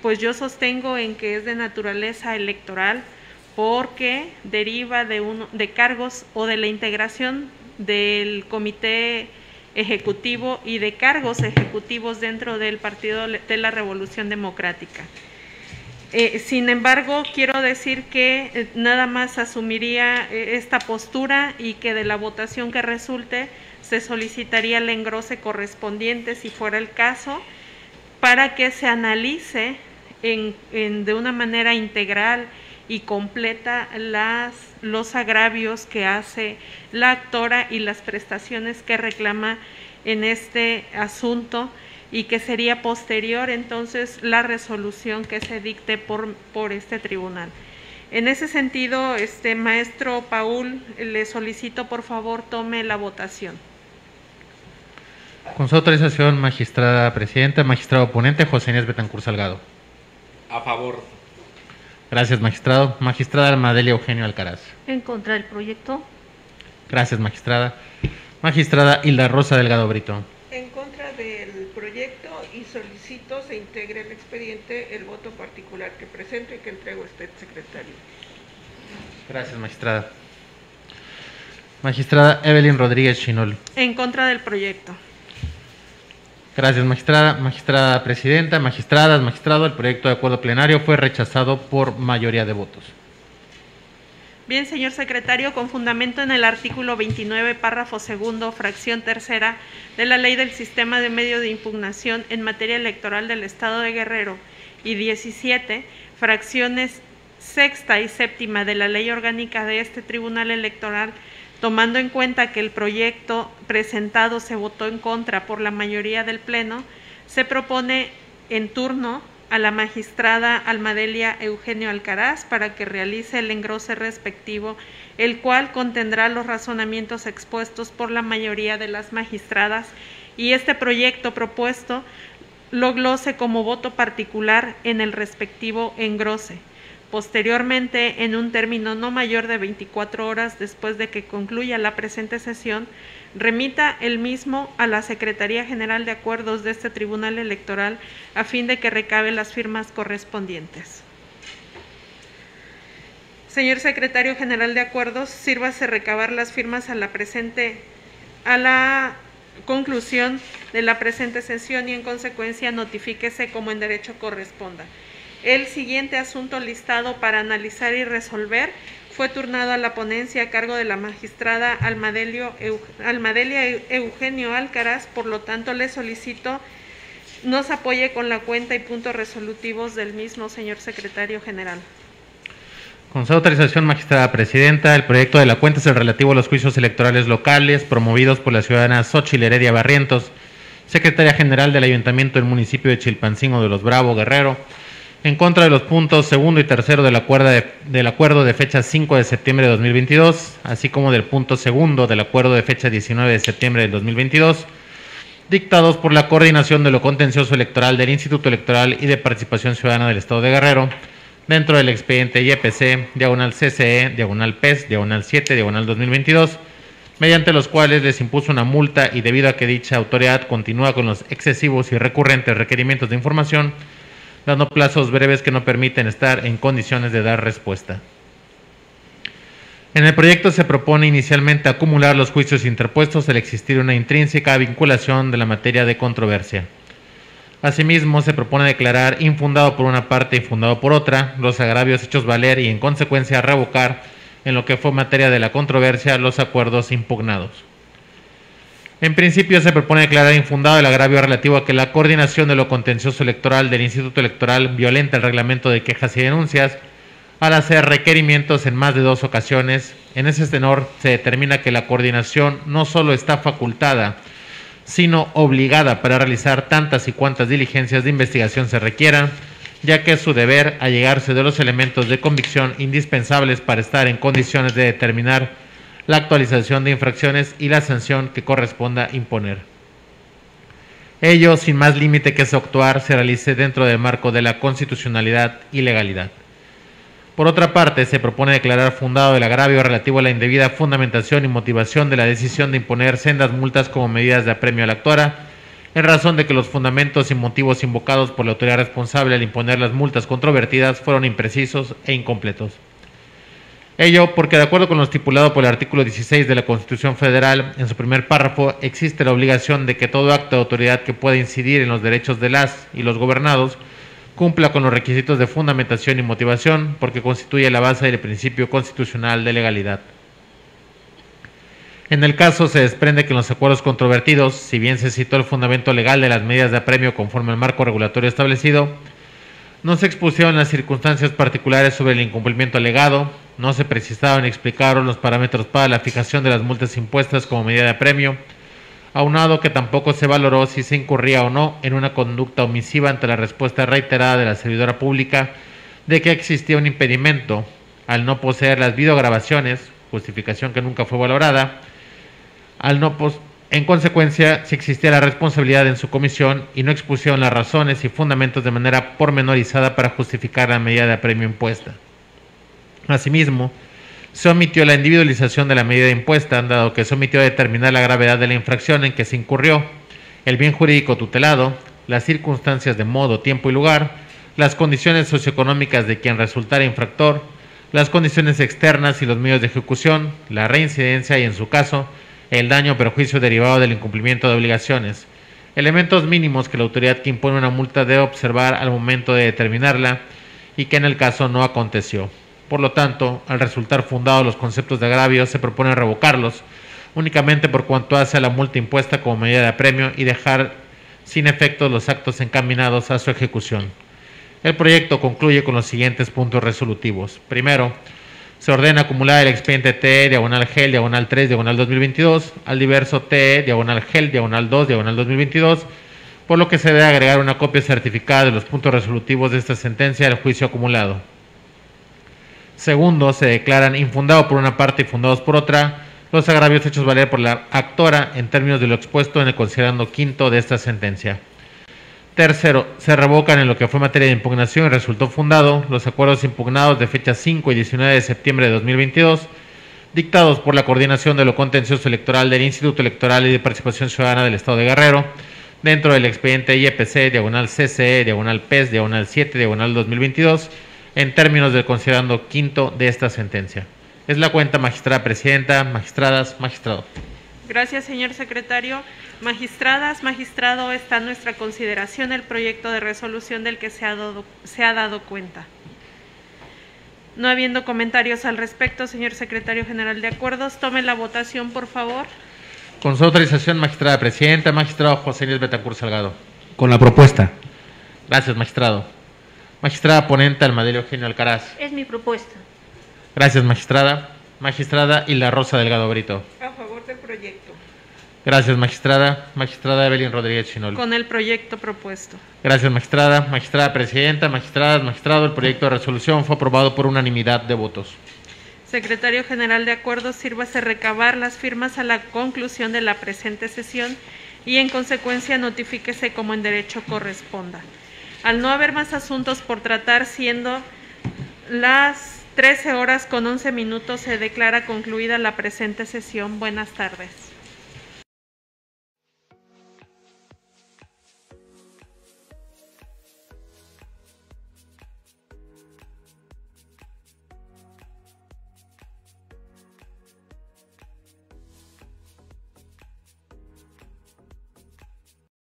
A: pues yo sostengo en que es de naturaleza electoral porque deriva de cargos o de la integración del comité ejecutivo y de cargos ejecutivos dentro del Partido de la Revolución Democrática. Sin embargo, quiero decir que nada más asumiría esta postura y que de la votación que resulte se solicitaría el engrose correspondiente, si fuera el caso, para que se analice de una manera integral y completa los agravios que hace la actora y las prestaciones que reclama en este asunto, y que sería posterior entonces la resolución que se dicte por este tribunal. En ese sentido, maestro Paul, le solicito por favor tome la votación.
B: Con su autorización, magistrada presidenta, magistrado ponente José Inés Betancur Salgado.
C: A favor.
B: Gracias, magistrado. Magistrada Almadelia Eugenio Alcaraz.
E: En contra del proyecto.
B: Gracias, magistrada. Magistrada Hilda Rosa Delgado Brito.
D: En contra del proyecto, y solicito se integre el expediente el voto particular que presento y que entrego a usted, secretario.
B: Gracias, magistrada. Magistrada Evelyn Rodríguez Chinol.
A: En contra del proyecto.
B: Gracias, magistrada. Magistrada presidenta, magistradas, magistrado, el proyecto de acuerdo plenario fue rechazado por mayoría de votos.
A: Bien, señor secretario, con fundamento en el artículo 29, párrafo segundo, fracción tercera de la Ley del Sistema de Medio de Impugnación en materia electoral del Estado de Guerrero y 17, fracciones sexta y séptima de la Ley Orgánica de este Tribunal Electoral, tomando en cuenta que el proyecto presentado se votó en contra por la mayoría del Pleno, se propone en turno a la magistrada Almadelia Eugenio Alcaraz para que realice el engrose respectivo, el cual contendrá los razonamientos expuestos por la mayoría de las magistradas, y este proyecto propuesto lo glose como voto particular en el respectivo engrose. Posteriormente, en un término no mayor de 24 horas después de que concluya la presente sesión, remita el mismo a la Secretaría General de Acuerdos de este Tribunal Electoral a fin de que recabe las firmas correspondientes. Señor Secretario General de Acuerdos, sírvase recabar las firmas a la conclusión de la presente sesión y en consecuencia notifíquese como en derecho corresponda. El siguiente asunto listado para analizar y resolver fue turnado a la ponencia a cargo de la magistrada Almadelia Eugenio Alcaraz, por lo tanto le solicito nos apoye con la cuenta y puntos resolutivos del mismo, señor secretario general.
B: Con su autorización, magistrada presidenta, el proyecto de la cuenta es el relativo a los juicios electorales locales promovidos por la ciudadana Xóchitl Heredia Barrientos, secretaria general del Ayuntamiento del municipio de Chilpancingo de los Bravo, Guerrero, en contra de los puntos segundo y tercero del acuerdo de fecha 5 de septiembre de 2022, así como del punto segundo del acuerdo de fecha 19 de septiembre del 2022, dictados por la Coordinación de lo Contencioso Electoral del Instituto Electoral y de Participación Ciudadana del Estado de Guerrero, dentro del expediente IEPC, /CCE, /PES, /7, /2022, mediante los cuales les impuso una multa y debido a que dicha autoridad continúa con los excesivos y recurrentes requerimientos de información, dando plazos breves que no permiten estar en condiciones de dar respuesta. En el proyecto se propone inicialmente acumular los juicios interpuestos al existir una intrínseca vinculación de la materia de controversia. Asimismo, se propone declarar infundado por una parte y infundado por otra los agravios hechos valer y en consecuencia revocar en lo que fue materia de la controversia los acuerdos impugnados. En principio, se propone declarar infundado el agravio relativo a que la coordinación de lo contencioso electoral del Instituto Electoral violenta el reglamento de quejas y denuncias al hacer requerimientos en más de 2 ocasiones. En ese tenor, se determina que la coordinación no solo está facultada, sino obligada para realizar tantas y cuantas diligencias de investigación se requieran, ya que es su deber allegarse de los elementos de convicción indispensables para estar en condiciones de determinar la actualización de infracciones y la sanción que corresponda imponer. Ello, sin más límite que su actuar se realice dentro del marco de la constitucionalidad y legalidad. Por otra parte, se propone declarar fundado el agravio relativo a la indebida fundamentación y motivación de la decisión de imponer sendas multas como medidas de apremio a la autora, en razón de que los fundamentos y motivos invocados por la autoridad responsable al imponer las multas controvertidas fueron imprecisos e incompletos. Ello porque, de acuerdo con lo estipulado por el artículo 16 de la Constitución Federal, en su primer párrafo, existe la obligación de que todo acto de autoridad que pueda incidir en los derechos de las y los gobernados cumpla con los requisitos de fundamentación y motivación, porque constituye la base del principio constitucional de legalidad. En el caso, se desprende que en los acuerdos controvertidos, si bien se citó el fundamento legal de las medidas de apremio conforme al marco regulatorio establecido, no se expusieron las circunstancias particulares sobre el incumplimiento alegado, no se precisaron ni explicaron los parámetros para la fijación de las multas impuestas como medida de apremio, aunado que tampoco se valoró si se incurría o no en una conducta omisiva ante la respuesta reiterada de la servidora pública de que existía un impedimento al no poseer las videograbaciones, justificación que nunca fue valorada, en consecuencia, si existía la responsabilidad en su comisión y no expusieron las razones y fundamentos de manera pormenorizada para justificar la medida de apremio impuesta. Asimismo, se omitió la individualización de la medida impuesta, dado que se omitió determinar la gravedad de la infracción en que se incurrió, el bien jurídico tutelado, las circunstancias de modo, tiempo y lugar, las condiciones socioeconómicas de quien resultara infractor, las condiciones externas y los medios de ejecución, la reincidencia y, en su caso, el daño o perjuicio derivado del incumplimiento de obligaciones, elementos mínimos que la autoridad que impone una multa debe observar al momento de determinarla y que en el caso no aconteció. Por lo tanto, al resultar fundados los conceptos de agravio, se propone revocarlos únicamente por cuanto hace a la multa impuesta como medida de apremio y dejar sin efecto los actos encaminados a su ejecución. El proyecto concluye con los siguientes puntos resolutivos. Primero, se ordena acumular el expediente TE, /GEL, /3, /2022, al diverso TE, /GEL, /2, /2022, por lo que se debe agregar una copia certificada de los puntos resolutivos de esta sentencia al juicio acumulado. Segundo, se declaran infundados por una parte y fundados por otra los agravios hechos valer por la actora en términos de lo expuesto en el considerando quinto de esta sentencia. Tercero, se revocan en lo que fue materia de impugnación y resultó fundado los acuerdos impugnados de fecha 5 y 19 de septiembre de 2022, dictados por la Coordinación de lo Contencioso Electoral del Instituto Electoral y de Participación Ciudadana del Estado de Guerrero, dentro del expediente IEPC, /CCE, /PES, /7, /2022, en términos del considerando quinto de esta sentencia. Es la cuenta, magistrada presidenta, magistradas, magistrado.
A: Gracias, señor secretario. Magistradas, magistrado, está a nuestra consideración el proyecto de resolución del que se ha dado cuenta. No habiendo comentarios al respecto, señor secretario general de acuerdos, tome la votación, por favor.
B: Con su autorización, magistrada presidenta, magistrado José Inés Betancourt Salgado.
C: Con la propuesta.
B: Gracias, magistrado. Magistrada ponente Almadelio Eugenio Alcaraz.
E: Es mi propuesta.
B: Gracias, magistrada. Magistrada Hilda Rosa Delgado Brito.
D: A favor del proyecto.
B: Gracias, magistrada. Magistrada Evelyn Rodríguez Chinol.
A: Con el proyecto propuesto.
B: Gracias, magistrada. Magistrada presidenta, magistradas, magistrado, el proyecto de resolución fue aprobado por unanimidad de votos.
A: Secretario General de Acuerdos, sírvase recabar las firmas a la conclusión de la presente sesión y en consecuencia notifíquese como en derecho corresponda. Al no haber más asuntos por tratar, siendo las 13 horas con 11 minutos, se declara concluida la presente sesión. Buenas tardes.